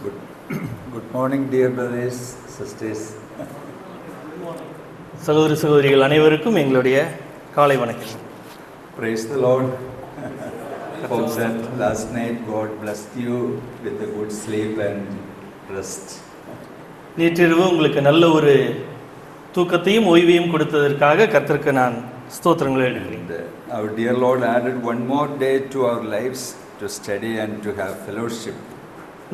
Good morning, dear brothers, sisters. சகோதர சகோதரிகள் அனைவருக்கும் எங்களுடைய காலை வணக்கம். Praise the Lord. Hope that last night God blessed you with a good sleep and rest. நேற்றிரவு உங்களுக்கு நல்ல ஒரு தூக்கத்தையும் ஓய்வையும் கொடுத்ததற்காக கர்த்தருக்கு நான் ஸ்தோத்திரங்களை எடுக்கிறேன். Our dear Lord added one more day to our lives to study and to have fellowship.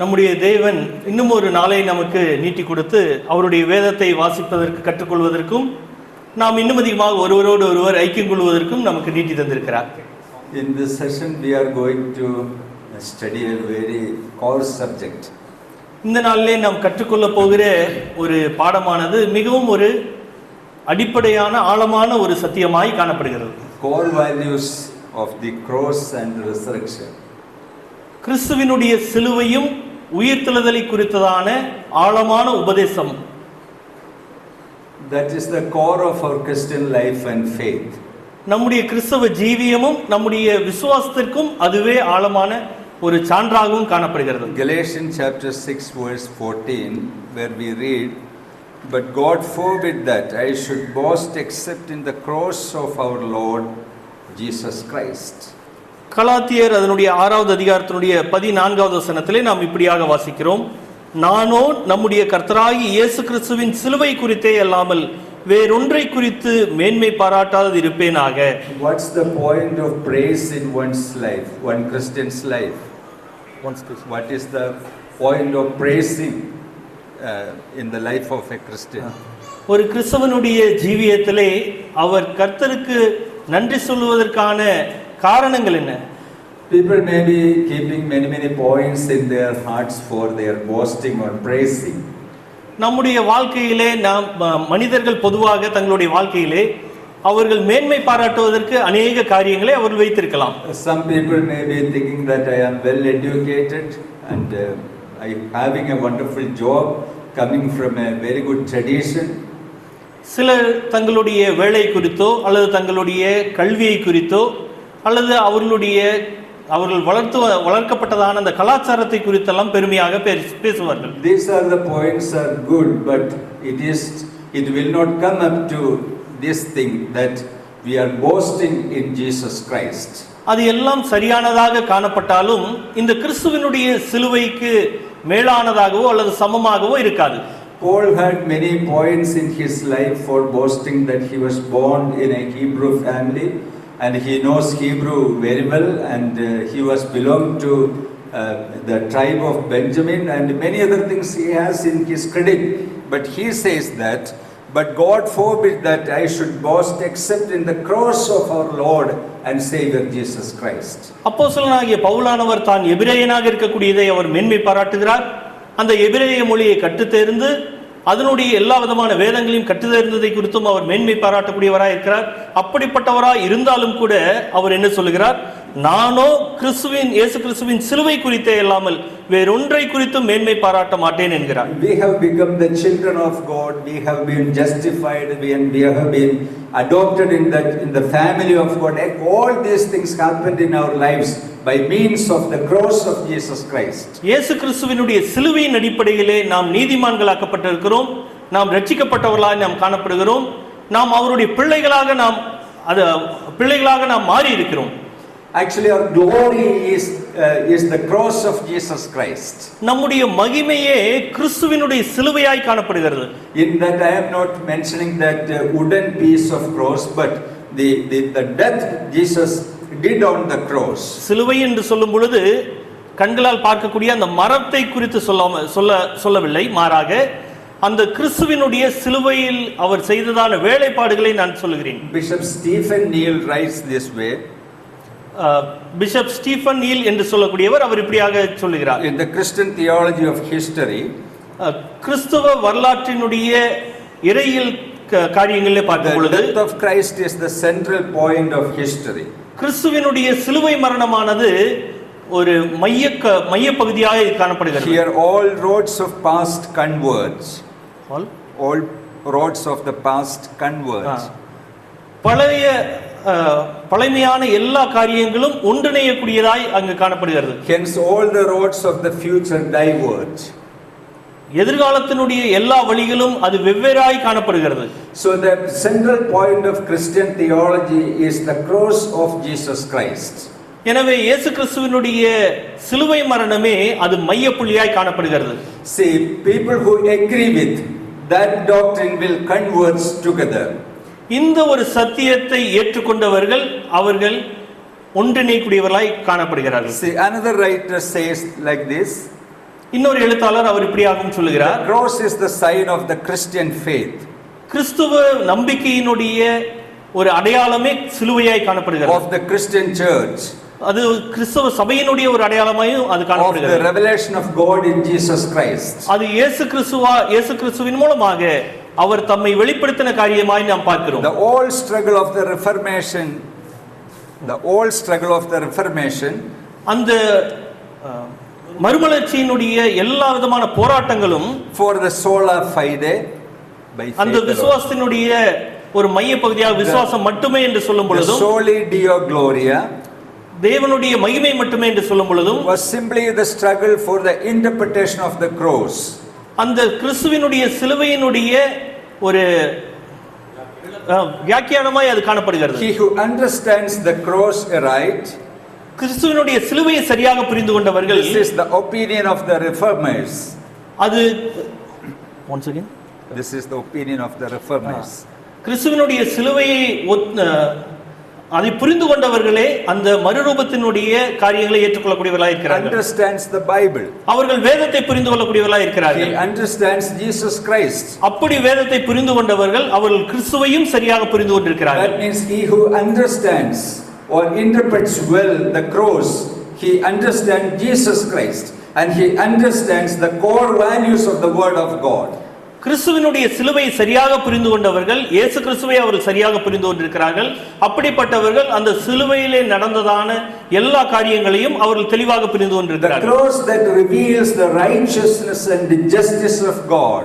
நம்முடைய தேவன் இன்னும் ஒரு நாளை நமக்கு நீட்டி கொடுத்து அவருடைய வேதத்தை வாசிப்பதற்கு கற்றுக்கொள்வதற்கும் நாம் இன்னும் அதிகமாக ஒருவரோடு ஒருவர் ஐக்கியம் கொள்வதற்கும் நமக்கு நீட்டி தந்திருக்கிறார். In this session we are going to study a very core subject. இந்த நாளிலே நாம் கற்றுக்கொள்ள போகிற ஒரு பாடமானது மிகவும் ஒரு அடிப்படையான ஆழமான ஒரு சத்தியமாய் காணப்படுகிறது. Core values of the cross and resurrection. கிறிஸ்துவினுடைய சிலுவையும் உயிர்த்தெழுதலை குறித்ததான ஆழமான உபதேசம். That is the core of our Christian life and faith. நம்முடைய கிறிஸ்தவ ஜீவியமும் நம்முடைய விசுவாசத்திற்கும் அதுவே ஆழமான ஒரு சான்றாகவும் காணப்படுகிறது. Galatians chapter 6 verse 14 where we read, "But God forbid that I should boast except in the cross of our Lord Jesus Christ." கலாத்தியர் அதனுடைய 6வது அதிகாரத்தினுடைய 14வது வசனத்திலே நாம் இப்படியாக வாசிக்கிறோம், நானோ நம்முடைய கர்த்தராகிய இயேசு கிறிஸ்துவின் சிலுவை குறித்தே அல்லாமல் வேறொன்றை குறித்து மேன்மை பாராட்டாது இருப்பேனாக. What's the point of praise in one's life, one Christian's life? What is the point of praising in the life of a Christian? ஒரு கிறிஸ்தவனுடைய ஜீவியத்திலே அவர் கர்த்தருக்கு நன்றி சொல்வதற்கான காரணங்கள் என்ன? People may be keeping many points in their hearts for their boasting or praising. நம்முடைய வாழ்க்கையிலே நாம் மனிதர்கள் பொதுவாக தங்களுடைய வாழ்க்கையிலே அவர்கள் மேன்மை பாராட்டுவதற்கு அநேக காரியங்களை அவர்கள் வைத்திருக்கலாம். Some people may be thinking that I am well educated and I am having a wonderful job coming from a very good tradition. சிலர் தங்களுடைய வேலை குறித்தோ அல்லது தங்களுடைய கல்வியை குறித்தோ அல்லது அவர்கள் வளர்க்கப்பட்டதான அந்த கலாச்சாரத்தை குறித்தெல்லாம் பெருமையாக பேசுவார்கள். These are the points are good, but it will not come up to this thing that we are boasting in Jesus Christ. அது எல்லாம் சரியானதாக காணப்பட்டாலும் இந்த கிறிஸ்துவினுடைய சிலுவைக்கு மேலானதாகவோ அல்லது சமமாகவோ இருக்காது. Paul had many points in his life for boasting that he was born in a Hebrew family and he knows Hebrew very well and he was belonged to the tribe of Benjamin and many other things he has in his credit. But he says that, "But God forbid that I should boast except in the cross of our Lord and Savior Jesus Christ." அப்போஸ்தலனாகிய பவுலானவர் தான் எபிரேயனாக இருக்கக்கூடியதை அவர் மேன்மை பாராட்டுகிறார். அந்த எபிரேய மொழியை கற்றுத்தேர்ந்து அதனுடைய எல்லா விதமான வேதங்களையும் கற்றுத்தேர்ந்ததை குறித்தும் அவர் மேன்மை பாராட்டக்கூடியவராக இருக்கிறார். அப்படிப்பட்டவராக இருந்தாலும் கூட அவர் என்ன சொல்லுகிறார், நானோ இயேசு கிறிஸ்துவின் சிலுவை குறித்தே இல்லாமல் வேறொன்றை குறித்தும் மேன்மை பாராட்ட மாட்டேன் என்கிறார். We have become the children of God. We have been justified. We have been adopted in the family of God. All these things happened in our lives by means of the cross of Jesus Christ. இயேசு கிறிஸ்துவினுடைய சிலுவையின் அடிப்படையிலே நாம் நீதிமான்களாக்கப்பட்டிருக்கிறோம், நாம் ரட்சிக்கப்பட்டவர்களாக நாம் காணப்படுகிறோம், நாம் அவருடைய பிள்ளைகளாக நாம் மாறி இருக்கிறோம். Actually our glory is the cross of Jesus Christ. நம்முடைய மகிமையே கிறிஸ்துவினுடைய சிலுவையாய் காணப்படுகிறது. In that I am not mentioning that wooden piece of cross, but the death Jesus did on the cross. சிலுவை என்று சொல்லும் பொழுது கண்களால் பார்க்கக்கூடிய அந்த மரத்தை குறித்து சொல்லவில்லை, மாறாக அந்த கிறிஸ்துவினுடைய சிலுவையில் அவர் செய்ததான வேலைப்பாடுகளை நான் சொல்லுகிறேன். Bishop Stephen Neal writes this way. Bishop Stephen Neil என்று சொல்லக்கூடியவர் அவர் இப்படியாக சொல்லுகிறார், in the Christian theology of history, கிறிஸ்தவ வரலாற்றினுடைய இறையியல் காரியங்களிலே பார்க்கும் பொழுது the death of Christ is the central point of history. கிறிஸ்துவினுடைய சிலுவை மரணமானது ஒரு மைய பகுதியாக காணப்படுகிறது. Here all roads of past converge. All roads of the past converge. பழைய பழமையான எல்லா காரியங்களும் ஒன்றிணையக்கூடியதாய் அங்கு காணப்படுகிறது. Hence all the roads of the future diverge. எதிர்காலத்தினுடைய எல்லா வழிகளும் அது வெவ்வேறாய் காணப்படுகிறது. So the central point of Christian theology is the cross of Jesus Christ. எனவே இயேசு கிறிஸ்துவினுடைய சிலுவை மரணமே அது மையப்புள்ளியாய் காணப்படுகிறது. See, people who agree with that doctrine will converge together. இந்த ஒரு சத்தியத்தை ஏற்றுக்கொண்டவர்கள் அவர்கள் ஒன்றிணைக்கூடியவர்களாய் காணப்படுகிறார்கள். See, another writer says like this. இன்னொரு எழுத்தாளர் அவர் இப்படியாகவும் சொல்லுகிறார். The cross is the sign of the Christian faith. கிறிஸ்துவ நம்பிக்கையினுடைய ஒரு அடையாளமே சிலுவையாய் காணப்படுகிறது. Of the Christian church. அது கிறிஸ்தவ சபையினுடைய ஒரு அடையாளமாயும் அது காணப்படுகிறது. Of the revelation of God in Jesus Christ. அது இயேசு கிறிஸ்துவின் மூலமாக அவர் தம்மை வெளிப்படுத்தின காரியமாய் நாம் பார்க்கிறோம். The old struggle of the Reformation, அந்த மறுமலர்ச்சியினுடைய எல்லா விதமான போராட்டங்களும் for the sola fide by faith. அந்த விசுவாசத்தினுடைய ஒரு மைய பகுதியாக விசுவாசம் மட்டுமே என்று சொல்லும் பொழுதும், soli deo gloria, தேவனுடைய மகிமை மட்டுமே என்று சொல்லும் பொழுதும், was simply the struggle for the interpretation of the cross. அந்த கிறிஸ்துவினுடைய சிலுவையினுடைய ஒரு வியாக்கியானமாய் அது காணப்படுகிறது. He who understands the cross aright, கிறிஸ்துவினுடைய சிலுவையை சரியாக புரிந்து கொண்டவர்கள், this is the opinion of the reformers. அது once again this is the opinion of the reformers. கிறிஸ்துவினுடைய சிலுவையை அதை புரிந்து கொண்டவர்களே அந்த மறுரூபத்தினுடைய காரியங்களை ஏற்றுக்கொள்ளக்கூடியவர்களாக இருக்கிறார்கள். Understands the Bible. அவர்கள் வேதத்தை புரிந்து கொள்ளக்கூடியவர்களாக இருக்கிறார்கள். He understands Jesus Christ. அப்படி வேதத்தை புரிந்து கொண்டவர்கள் அவர்கள் கிறிஸ்துவையும் சரியாக புரிந்து கொண்டிருக்கிறார்கள். That means he who understands or interprets well the cross, he understands Jesus Christ and he understands the core values of the word of God. கிறிஸ்துவினுடைய சிலுவை சரியாக புரிந்து கொண்டவர்கள் இயேசு கிறிஸ்துவை அவர்கள் சரியாக புரிந்து கொண்டிருக்கிறார்கள். அப்படிப்பட்டவர்கள் அந்த சிலுவையிலே நடந்ததான எல்லா காரியங்களையும் அவர்கள் தெளிவாக புரிந்து கொண்டிருக்கிறார்கள். The cross that reveals the righteousness and the justice of God.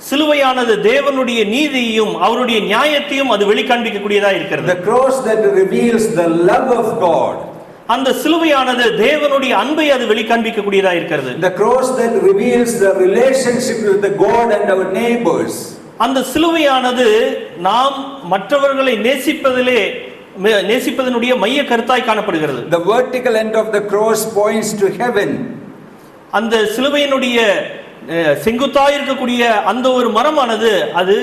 சிலுவையானது தேவனுடைய நீதியையும் அவருடைய நியாயத்தையும் அது வெளிக்காண்பிக்கக்கூடியதா இருக்கிறது. The cross that reveals the love of God. அந்த சிலுவையானது தேவனுடைய அன்பை அது வெளிக்காண்பிக்கக்கூடியதா இருக்கிறது. The cross that reveals the relationship with the God and our neighbors. அந்த சிலுவையானது நாம் மற்றவர்களை நேசிப்பதனுடைய மைய கருத்தாய் காணப்படுகிறது. The vertical end of the cross points to heaven. அந்த சிலுவையினுடைய செங்குத்தாய் இருக்கக்கூடிய அந்த ஒரு மரமானது அது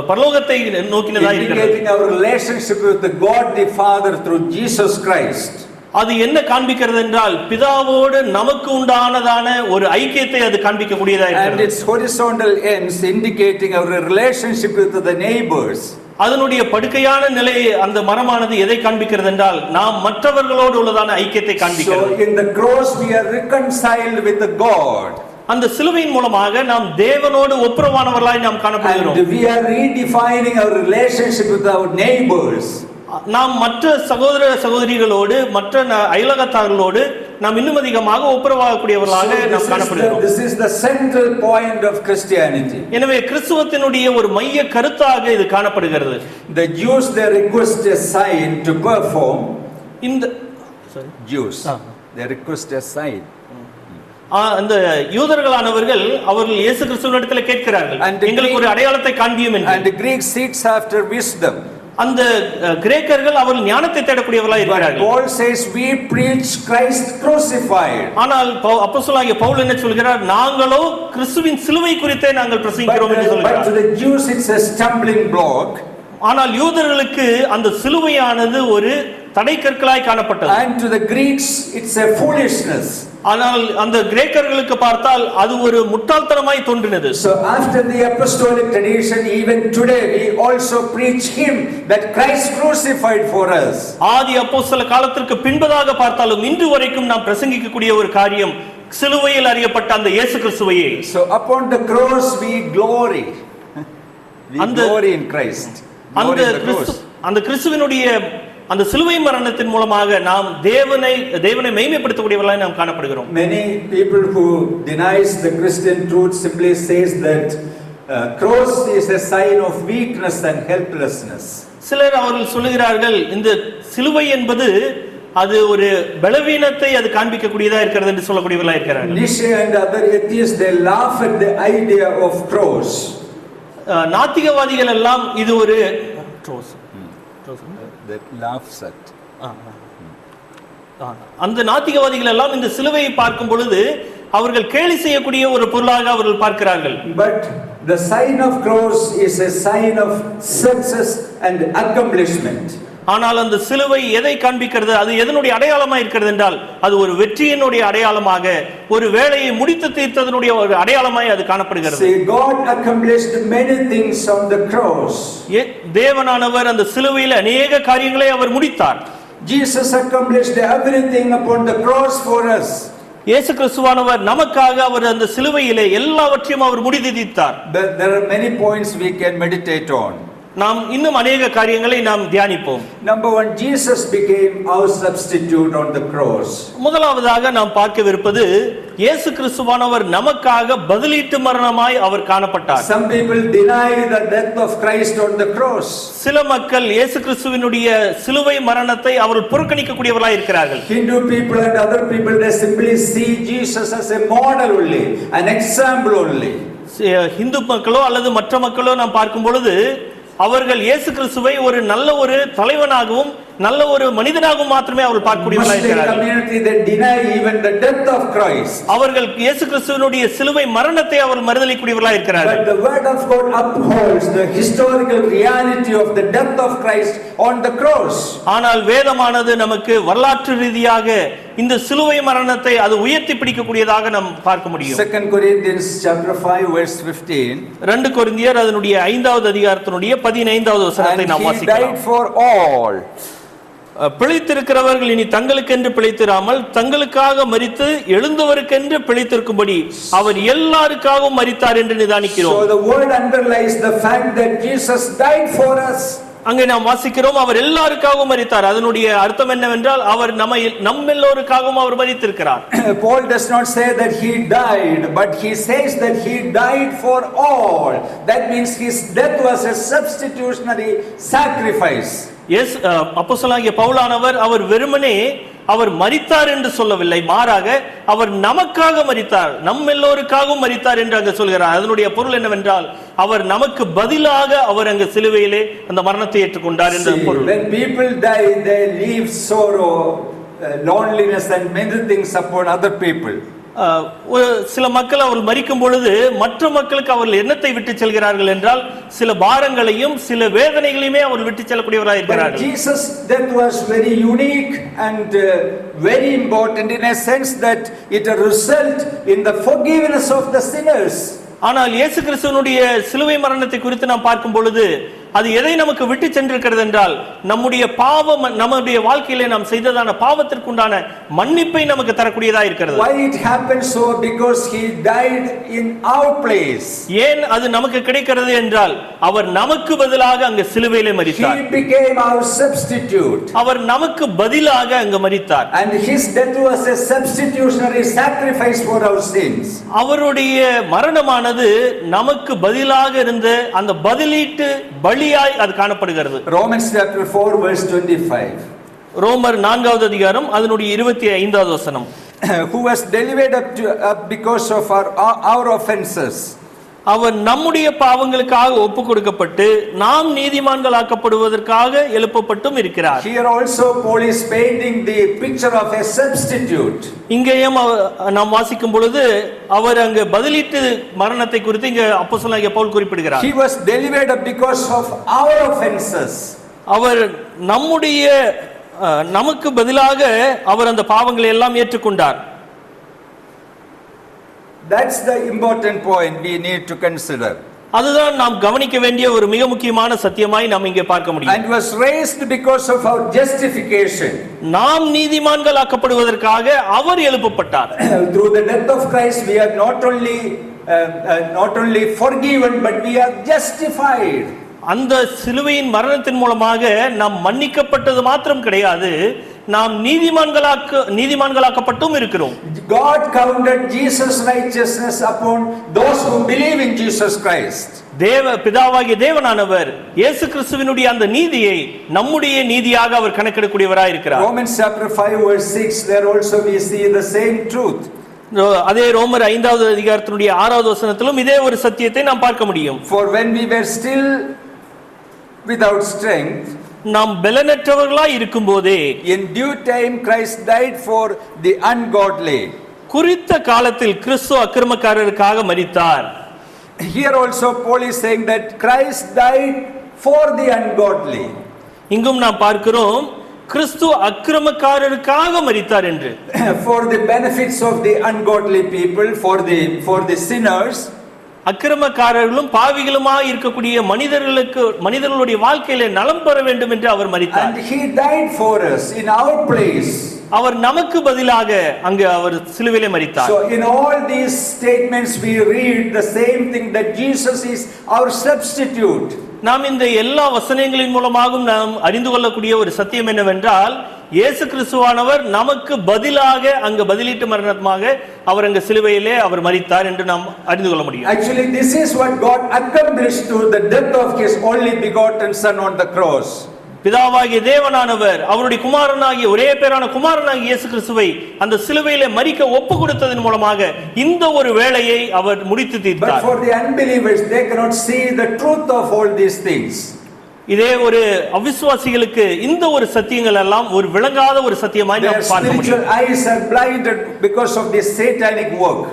பரலோகத்தை நோக்கினதா இருக்கிறது. Indicating our relationship with the God the Father through Jesus Christ. அது என்ன காண்பிக்கிறது என்றால் பிதாவோடு நமக்கு உண்டானதான ஒரு ஐக்கியத்தை அது காண்பிக்கக்கூடியதா இருக்கிறது. And its horizontal ends indicating our relationship with the neighbors. அதனுடைய படுக்கையான நிலை அந்த மரமானது எதை காண்பிக்கிறது என்றால் நாம் மற்றவர்களோடு உள்ளதான ஐக்கியத்தை காண்பிக்கிறது. So in the cross we are reconciled with the God. அந்த சிலுவையின் மூலமாக நாம் தேவனோடு ஒப்புரவானவர்களாய் நாம் காணப்படுகிறோம். And we are redefining our relationship with our neighbors. நாம் மற்ற சகோதர சகோதரிகளோடு மற்ற அயலகத்தார்களோடு நாம் இன்னும் அதிகமாக ஒப்புரவாகக்கூடியவர்களாக நாம் காணப்படுகிறோம். This is the central point of Christianity. எனவே கிறிஸ்துவத்தினுடைய ஒரு மைய கருத்தாக இது காணப்படுகிறது. The Jews they request a sign to perform. இந்த Jews they request a sign. அந்த யூதர்களானவர்கள் அவர்கள் இயேசு கிறிஸ்துவினிடத்தில் கேட்கிறார்கள், எங்களுக்கு ஒரு அடையாளத்தை காண்பியும் என்று. And the Greeks seeks after wisdom. அந்த கிரேக்கர்கள் அவர்கள் ஞானத்தை தேடக்கூடியவர்களாக இருக்கிறார்கள். Paul says we preach Christ crucified. ஆனால் அப்போஸ்தலனாகிய பவுல் என்ன சொல்கிறார்? நாங்களோ கிறிஸ்துவின் சிலுவை குறித்தே நாங்கள் பிரசங்கிக்கிறோம் என்று சொல்கிறார். But to the Jews it's a stumbling block. ஆனால் யூதர்களுக்கு அந்த சிலுவையானது ஒரு தடைக்கற்களாய் காணப்பட்டது. And to the Greeks it's a foolishness. ஆனால் அந்த கிரேக்கர்களுக்கு பார்த்தால் அது ஒரு முட்டாள்தனமாய் தோன்றினது. So after the apostolic tradition even today we also preach him that Christ crucified for us. ஆதி அப்போஸ்தல காலத்திற்கு பின்பதாக பார்த்தாலும் இன்று வரைக்கும் நாம் பிரசங்கிக்கக்கூடிய ஒரு காரியம் சிலுவையில் அறியப்பட்ட அந்த இயேசு கிறிஸ்துவையே. So upon the cross we glory. We glory in Christ. அந்த கிறிஸ்துவினுடைய அந்த சிலுவை மரணத்தின் மூலமாக நாம் தேவனை மகிமைப்படுத்தக்கூடியவர்களாய் நாம் காணப்படுகிறோம். Many people who denies the Christian truth simply says that cross is a sign of weakness and helplessness. சிலர் அவர்கள் சொல்லுகிறார்கள் இந்த சிலுவை என்பது அது ஒரு பலவீனத்தை அது காண்பிக்கக்கூடியதா இருக்கிறது என்று சொல்லக்கூடியவர்களா இருக்கிறார்கள். Nietzsche and other atheists, they laugh at the idea of cross. நாத்திகவாதிகள் எல்லாம் இது ஒரு That laughs at. அந்த நாத்திகவாதிகள் எல்லாம் இந்த சிலுவையை பார்க்கும் பொழுது அவர்கள் கேலி செய்யக்கூடிய ஒரு பொருளாக அவர்கள் பார்க்கிறார்கள். But the sign of cross is a sign of success and accomplishment. ஆனால் அந்த சிலுவை எதை காண்பிக்கிறது? அது எதனுடைய அடையாளமாக இருக்கிறது என்றால் அது ஒரு வெற்றியினுடைய அடையாளமாக, ஒரு வேலையை முடித்து தீர்த்ததனுடைய ஒரு அடையாளமாய் அது காணப்படுகிறது. See, God accomplished many things on the cross. தேவனானவர் அந்த சிலுவையில் அநேக காரியங்களை அவர் முடித்தார். Jesus accomplished everything upon the cross for us. இயேசு கிறிஸ்துவானவர் நமக்காக அவர் அந்த சிலுவையிலே எல்லாவற்றையும் அவர் முடித்து தீர்த்தார். There are many points we can meditate on. நாம் இன்னும் அநேக காரியங்களை நாம் தியானிப்போம். Number one, Jesus became our substitute on the cross. முதலாவதாக நாம் பார்க்கவிருப்பது இயேசு கிறிஸ்துவானவர் நமக்காக பதிலீட்டு மரணமாய் அவர் காணப்பட்டார். Some people deny the death of Christ on the cross. சில மக்கள் இயேசு கிறிஸ்துவினுடைய சிலுவை மரணத்தை அவர்கள் புறக்கணிக்கக்கூடியவர்களாய் இருக்கிறார்கள். Hindu people and other people, they simply see Jesus as a model only, an example only. Hindu மக்களோ அல்லது மற்ற மக்களோ நாம் பார்க்கும் பொழுது அவர்கள் இயேசு கிறிஸ்துவை ஒரு நல்ல ஒரு தலைவனாகவும் நல்ல ஒரு மனிதனாகவும் மாத்திரமே அவர்கள் பார்க்கக்கூடியவர்களாக இருக்கிறார்கள். Community that deny even the death of Christ. அவர்கள் இயேசு கிறிஸ்துவினுடைய சிலுவை மரணத்தை அவர்கள் மறுதலிக்கக்கூடியவர்களாக இருக்கிறார்கள். But the word of God upholds the historical reality of the death of Christ on the cross. ஆனால் வேதமானது நமக்கு வரலாற்று ரீதியாக இந்த சிலுவை மரணத்தை அது உயர்த்தி பிடிக்கக்கூடியதாக நாம் பார்க்க முடியும். 2 Corinthians chapter 5 verse 15. 2 கொரிந்தியர் அதனுடைய 5வது அதிகாரத்தினுடைய 15வது வசனத்தை நாம் வாசிக்கலாம். He died for all. பிழைத்திருக்கிறவர்கள் இனி தங்களுக்கென்று பிழைத்திராமல் தங்களுக்காக மரித்து எழுந்தவருக்கென்று பிழைத்திருக்கும்படி அவர் எல்லாருக்காகவும் மரித்தார் என்று நிதானிக்கிறோம். So the word underlies the fact that Jesus died for us. அங்கே நாம் வாசிக்கிறோம் அவர் எல்லாருக்காகவும் மரித்தார். அதனுடைய அர்த்தம் என்னவென்றால் அவர் நம்மெல்லோருக்காகவும் அவர் மரித்திருக்கிறார். Paul does not say that he died, but he says that he died for all. That means his death was a substitutionary sacrifice. Yes, அப்போஸ்தலனாகிய பவுலானவர் அவர் வெறுமனே அவர் மரித்தார் என்று சொல்லவில்லை, மாறாக அவர் நமக்காக மரித்தார், நம்மெல்லோருக்காகவும் மரித்தார் என்று அங்கு சொல்கிறார். அதனுடைய பொருள் என்னவென்றால் அவர் நமக்கு பதிலாக அவர் அங்கு சிலுவையிலே அந்த மரணத்தை ஏற்றுக்கொண்டார் என்ற பொருள். When people die, they leave sorrow, loneliness and many things upon other people. சில மக்கள் அவர்கள் மரிக்கும் பொழுது மற்ற மக்களுக்கு அவர்கள் என்னத்தை விட்டு செல்கிறார்கள் என்றால் சில பாரங்களையும் சில வேதனைகளையுமே அவர்கள் விட்டு செல்லக்கூடியவராக இருக்கிறார்கள். Jesus' death was very unique and very important in a sense that it result in the forgiveness of the sinners. ஆனால் இயேசு கிறிஸ்துவினுடைய சிலுவை மரணத்தை குறித்து நாம் பார்க்கும் பொழுது அது எதை நமக்கு விட்டு சென்றிருக்கிறது என்றால் நம்முடைய பாவம், நம்முடைய வாழ்க்கையிலே நாம் செய்ததான பாவத்திற்குண்டான மன்னிப்பை நமக்கு தரக்கூடியதா இருக்கிறது. Why it happened so? Because he died in our place. ஏன் அது நமக்கு கிடைக்கிறது என்றால் அவர் நமக்கு பதிலாக அங்கு சிலுவையிலே மரித்தார். He became our substitute. அவர் நமக்கு பதிலாக அங்கு மரித்தார். And his death was a substitutionary sacrifice for our sins. அவருடைய மரணமானது நமக்கு பதிலாக இருந்த அந்த பதிலீட்டு பலியாய் அது காணப்படுகிறது. Romans chapter 4 verse 25. ரோமர் 4வது அதிகாரம் அதனுடைய 25வது வசனம். Who was delivered up because of our offenses. அவர் நம்முடைய பாவங்களுக்காக ஒப்பு கொடுக்கப்பட்டு நாம் நீதிமான்களாக்கப்படுவதற்காக எழுப்பப்பட்டும் இருக்கிறார். Here also Paul is painting the picture of a substitute. இங்கேயும் நாம் வாசிக்கும் பொழுது அவர் அங்கு பதிலீட்டு மரணத்தை குறித்து இங்க அப்போஸ்தலனாகிய பவுல் குறிப்பிடுகிறார். He was delivered up because of our offenses. அவர் நம்முடைய நமக்கு பதிலாக அவர் அந்த பாவங்களை எல்லாம் ஏற்றுக்கொண்டார். That's the important point we need to consider. அதுதான் நாம் கவனிக்க வேண்டிய ஒரு மிக முக்கியமான சத்தியமாய் நாம் இங்கே பார்க்க முடியும். And was raised because of our justification. நாம் நீதிமான்கள் ஆக்கப்படுவதற்காக அவர் எழுப்பப்பட்டார். Through the death of Christ we are not only forgiven but we are justified. அந்த சிலுவையின் மரணத்தின் மூலமாக நாம் மன்னிக்கப்பட்டது மாத்திரம் கிடையாது, நாம் நீதிமான்களாக்கப்பட்டும் இருக்கிறோம். God counted Jesus' righteousness upon those who believe in Jesus Christ. பிதாவாகிய தேவனானவர் இயேசு கிறிஸ்துவினுடைய அந்த நீதியை நம்முடைய நீதியாக அவர் கணக்கெடுக்கக்கூடியவராய் இருக்கிறார். Romans chapter 5 verse 6, there also we see the same truth. அதே ரோமர் 5வது அதிகாரத்தினுடைய 6வது வசனத்திலும் இதே ஒரு சத்தியத்தை நாம் பார்க்க முடியும். For when we were still without strength, நாம் பலனற்றவர்களாய் இருக்கும்போதே, in due time Christ died for the ungodly. குறித்த காலத்தில் கிறிஸ்து அக்கிரமக்காரருக்காக மரித்தார். Here also Paul is saying that Christ died for the ungodly. இங்கும் நாம் பார்க்கிறோம் கிறிஸ்து அக்கிரமக்காரருக்காக மரித்தார் என்று. For the benefits of the ungodly people, for the sinners. அக்கிரமக்காரர்களும் பாவிகளுமாய் இருக்கக்கூடிய மனிதர்களுடைய வாழ்க்கையிலே நலம் பெற வேண்டும் என்று அவர் மரித்தார். And he died for us in our place. அவர் நமக்கு பதிலாக அங்கு அவர் சிலுவையிலே மரித்தார். So in all these statements we read the same thing, that Jesus is our substitute. நாம் இந்த எல்லா வசனங்களின் மூலமாகவும் நாம் அறிந்து கொள்ளக்கூடிய ஒரு சத்தியம் என்னவென்றால், இயேசு கிறிஸ்துவானவர் நமக்கு பதிலாக அங்கு பதிலீட்டு மரணமாக அவர் அங்கு சிலுவையிலே அவர் மரித்தார் என்று நாம் அறிந்து கொள்ள முடியும். Actually this is what God accomplished through the death of his only begotten son on the cross. பிதாவாகிய தேவனானவர் அவருடைய குமாரனாகிய ஒரே பேரான குமாரனாகிய இயேசு கிறிஸ்துவை அந்த சிலுவையிலே மரிக்க ஒப்பு கொடுத்ததன் மூலமாக இந்த ஒரு வேளையை அவர் முடித்து தீர்த்தார். But for the unbelievers, they cannot see the truth of all these things. இதே ஒரு அவிசுவாசிகளுக்கு இந்த ஒரு சத்தியங்கள் எல்லாம் ஒரு விளங்காத ஒரு சத்தியமாய் நாம் பார்க்க முடியும். Their spiritual eyes are blinded because of this satanic work.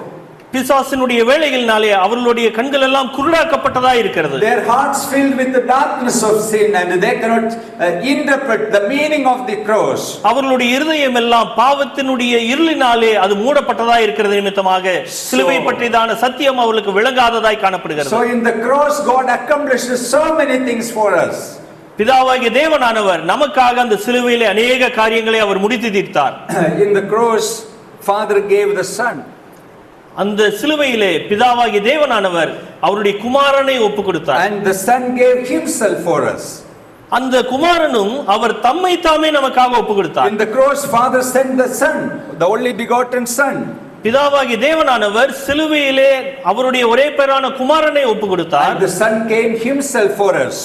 பிசாசினுடைய வேளைகளினாலே அவர்களுடைய கண்கள் எல்லாம் குருடாக்கப்பட்டதா இருக்கிறது. Their hearts filled with the darkness of sin and they cannot interpret the meaning of the cross. அவர்களுடைய இருதயம் எல்லாம் பாவத்தினுடைய இருளினாலே அது மூடப்பட்டதா இருக்கிறது நிமித்தமாக சிலுவை பற்றியதான சத்தியம் அவர்களுக்கு விளங்காததாய் காணப்படுகிறது. So in the cross God accomplished so many things for us. பிதாவாகிய தேவனானவர் நமக்காக அந்த சிலுவையிலே அநேக காரியங்களை அவர் முடித்து தீர்த்தார். In the cross Father gave the Son. அந்த சிலுவையிலே பிதாவாகிய தேவனானவர் அவருடைய குமாரனை ஒப்பு கொடுத்தார். And the Son gave himself for us. அந்த குமாரனும் அவர் தம்மை தாமே நமக்காக ஒப்பு கொடுத்தார். In the cross Father sent the Son, the only begotten Son. பிதாவாகிய தேவனானவர் சிலுவையிலே அவருடைய ஒரே பேரான குமாரனை ஒப்பு கொடுத்தார். And the Son came himself for us.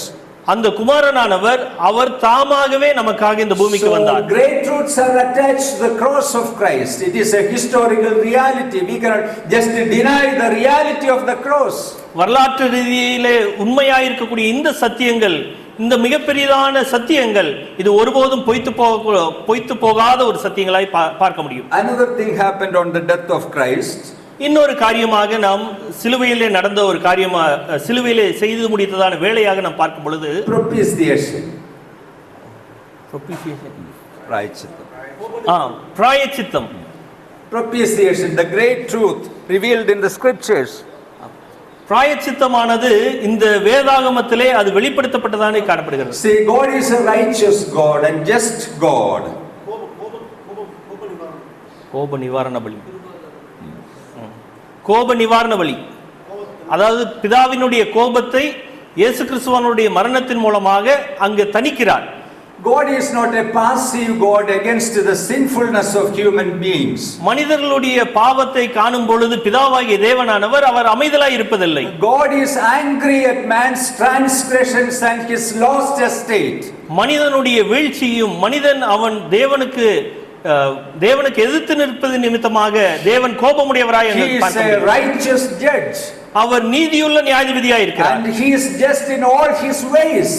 அந்த குமாரனானவர் அவர் தாமாகவே நமக்காக இந்த பூமிக்கு வந்தார். So great truths are attached to the cross of Christ. It is a historical reality. We cannot just deny the reality of the cross. வரலாற்று ரீதியிலே உண்மையாயிருக்கக்கூடிய இந்த சத்தியங்கள், இந்த மிகப்பெரியதான சத்தியங்கள், இது ஒருபோதும் பொய்த்து போகாத ஒரு சத்தியங்களாய் பார்க்க முடியும். Another thing happened on the death of Christ. இன்னொரு காரியமாக நாம் சிலுவையிலே நடந்த ஒரு காரியமா, சிலுவையிலே செய்து முடித்ததான வேலையாக நாம் பார்க்கும் பொழுது propitiation, பிராயச்சித்தம், propitiation, the great truth revealed in the scriptures. பிராயச்சித்தமானது இந்த வேதாகமத்திலே அது வெளிப்படுத்தப்பட்டதானே காணப்படுகிறது. See, God is a righteous God and just God. கோப நிவாரண பலி, கோப நிவாரண பலி, அதாவது பிதாவினுடைய கோபத்தை இயேசு கிறிஸ்துவினுடைய மரணத்தின் மூலமாக அங்கு தணிக்கிறார். God is not a passive God against the sinfulness of human beings. மனிதர்களுடைய பாவத்தை காணும் பொழுது பிதாவாகிய தேவனானவர் அவர் அமைதலாய் இருப்பதில்லை. God is angry at man's transgressions and his lost estate. மனிதனுடைய வீழ்ச்சியும் மனிதன் அவன் தேவனுக்கு எதிர்த்து நிற்பது நிமித்தமாக தேவன் கோபமுடையவராய் He is a righteous judge. அவர் நீதியுள்ள நியாயாதிபதியாய் இருக்கிறார். And he is just in all his ways.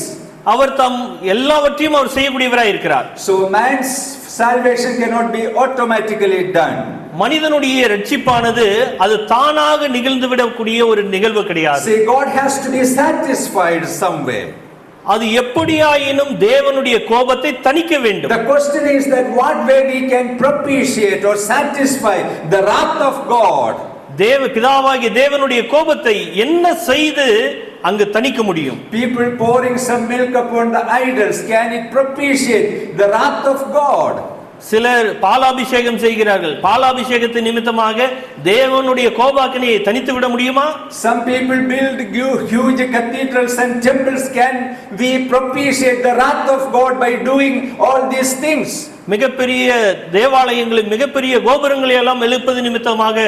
அவர் தம் எல்லாவற்றையும் அவர் செய்யக்கூடியவராய் இருக்கிறார். So man's salvation cannot be automatically done. மனிதனுடைய ரட்சிப்பானது அது தானாக நிகழ்ந்து விடக்கூடிய ஒரு நிகழ்வு கிடையாது. See, God has to be satisfied somewhere. அது எப்படியாயினும் தேவனுடைய கோபத்தை தணிக்க வேண்டும். The question is that what way we can propitiate or satisfy the wrath of God. பிதாவாகிய தேவனுடைய கோபத்தை என்ன செய்து அங்கு தணிக்க முடியும்? People pouring some milk upon the idols, can it propitiate the wrath of God? சிலர் பாலாபிஷேகம் செய்கிறார்கள். பாலாபிஷேகத்தின் நிமித்தமாக தேவனுடைய கோபாக்கினையை தணித்து விட முடியுமா? Some people build huge cathedrals and temples. Can we propitiate the wrath of God by doing all these things? மிகப்பெரிய தேவாலயங்களை மிகப்பெரிய கோபுரங்களை எல்லாம் எழுப்பது நிமித்தமாக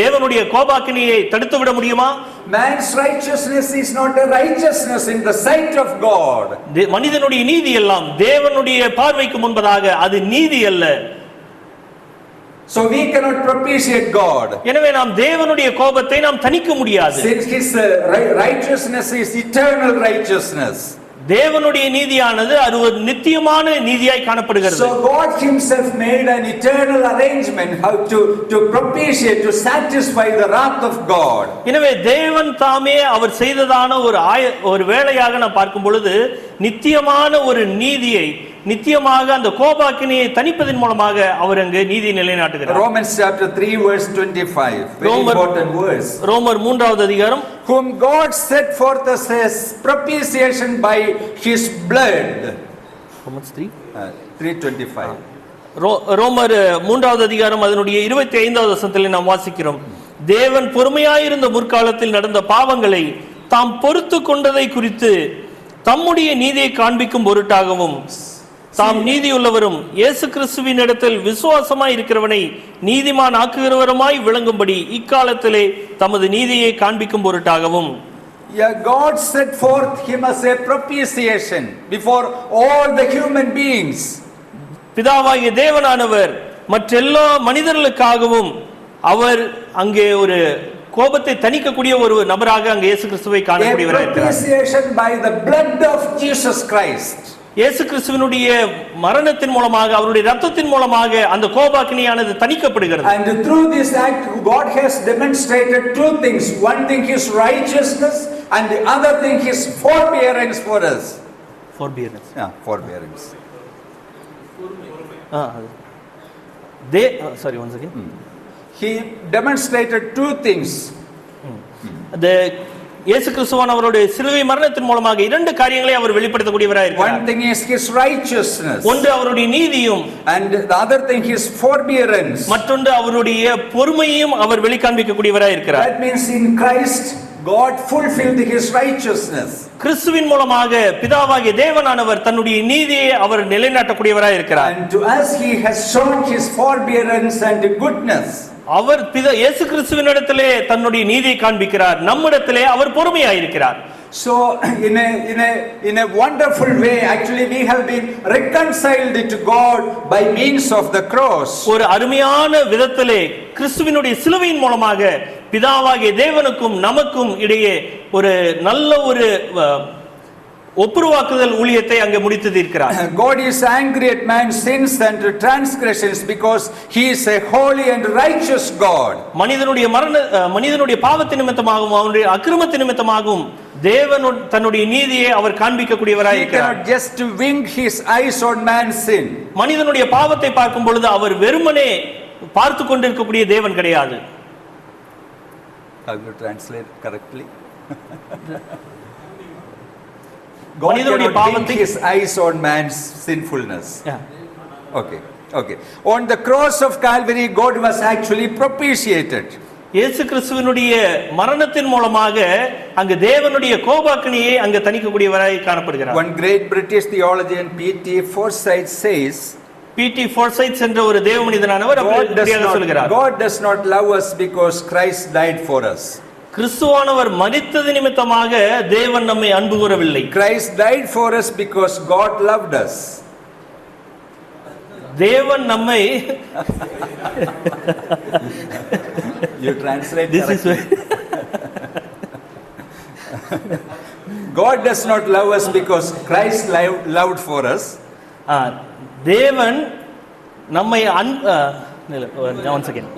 தேவனுடைய கோபாக்கினியை தடுத்து விட முடியுமா? Man's righteousness is not a righteousness in the sight of God. மனிதனுடைய நீதி எல்லாம் தேவனுடைய பார்வைக்கு முன்பதாக அது நீதி அல்ல. So we cannot propitiate God. எனவே நாம் தேவனுடைய கோபத்தை நாம் தணிக்க முடியாது. Since his righteousness is eternal righteousness. தேவனுடைய நீதியானது அது ஒரு நித்தியமான நீதியாய் காணப்படுகிறது. So God himself made an eternal arrangement how to propitiate, to satisfy the wrath of God. எனவே தேவன் தாமே அவர் செய்ததான ஒரு வேளையாக நாம் பார்க்கும் பொழுது நித்தியமான ஒரு நீதியை நித்தியமாக அந்த கோபாக்கினியை தணிப்பதன் மூலமாக அவர் அங்கு நீதி நிலைநாட்டுகிறார். Romans chapter 3 verse 25, very important verse. ரோமர் 3வது அதிகாரம், whom God set forth as his propitiation by his blood. Romans 3:25. ரோமர் 3வது அதிகாரம் அதனுடைய 25வது வசனத்தில் நாம் வாசிக்கிறோம். தேவன் பொறுமையாயிருந்த முற்காலத்தில் நடந்த பாவங்களை தாம் பொறுத்து கொண்டதை குறித்து தம்முடைய நீதியை காண்பிக்கும் பொருட்டாகவும் தாம் நீதியுள்ளவரும் இயேசு கிறிஸ்துவின் இடத்தில் விசுவாசமாய் இருக்கிறவனை நீதிமான் ஆக்குகிறவருமாய் விளங்கும்படி இக்காலத்திலே தமது நீதியை காண்பிக்கும் பொருட்டாகவும். God set forth him as a propitiation before all the human beings. பிதாவாகிய தேவனானவர் மற்றெல்லா மனிதர்களுக்காகவும் அவர் அங்கே ஒரு கோபத்தை தணிக்கக்கூடிய ஒரு நபராக அங்கே இயேசு கிறிஸ்துவை காணக்கூடியவராக இருக்கிறார். Propitiation by the blood of Jesus Christ. இயேசு கிறிஸ்துவினுடைய மரணத்தின் மூலமாக அவருடைய இரத்தத்தின் மூலமாக அந்த கோபாக்கினியானது தணிக்கப்படுகிறது. And through this act God has demonstrated two things. One thing his righteousness and the other thing his forbearance for us. Forbearance. Forbearance. Sorry, once again. He demonstrated two things. இயேசு கிறிஸ்துவான் அவருடைய சிலுவை மரணத்தின் மூலமாக இரண்டு காரியங்களை அவர் வெளிப்படுத்தக்கூடியவராக இருக்கிறார். One thing is his righteousness. ஒன்று அவருடைய நீதியும், and the other thing his forbearance. மற்றொன்று அவருடைய பொறுமையையும் அவர் வெளிக்காண்பிக்கக்கூடியவராக இருக்கிறார். That means in Christ God fulfilled his righteousness. கிறிஸ்துவின் மூலமாக பிதாவாகிய தேவனானவர் தன்னுடைய நீதியை அவர் நிலைநாட்டக்கூடியவராக இருக்கிறார். And to us he has shown his forbearance and goodness. அவர் இயேசு கிறிஸ்துவினிடத்திலே தன்னுடைய நீதியை காண்பிக்கிறார், நம்மிடத்திலே அவர் பொறுமையாக இருக்கிறார். So in a wonderful way actually we have been reconciled to God by means of the cross. ஒரு அருமையான விதத்திலே கிறிஸ்துவினுடைய சிலுவையின் மூலமாக பிதாவாகிய தேவனுக்கும் நமக்கும் இடையே ஒரு நல்ல ஒரு ஒப்புரவாக்குதல் ஊழியத்தை அங்கே முடித்து தீர்க்கிறார். God is angry at man's sins and transgressions because he is a holy and righteous God. மனிதனுடைய பாவத்தின் நிமித்தமாகவும் அவனுடைய அக்கிரமத்தின் நிமித்தமாகவும் தேவன் தன்னுடைய நீதியை அவர் காண்பிக்கக்கூடியவராய் இருக்கிறார். He cannot just wink his eyes on man's sin. மனிதனுடைய பாவத்தை பார்க்கும் பொழுது அவர் வெறுமனே பார்த்து கொண்டிருக்கக்கூடிய தேவன் கிடையாது. Have you translate correctly? God cannot wink his eyes on man's sinfulness. Okay. On the cross of Calvary, God was actually propitiated. இயேசு கிறிஸ்துவினுடைய மரணத்தின் மூலமாக அங்கு தேவனுடைய கோபாக்கினியை அங்கு தணிக்கக்கூடியவராய் காணப்படுகிறார். One great British theologian P.T. Forsyth says, P.T. Forsyth என்ற ஒரு தேவ மனிதனானவர் அப்படியே சொல்கிறார், God does not love us because Christ died for us. கிறிஸ்துவானவர் மரித்தது நிமித்தமாக தேவன் நம்மை அன்பு கூறவில்லை. Christ died for us because God loved us. தேவன் நம்மை You translate this correctly. God does not love us because Christ loved for us. தேவன் நம்மை once again.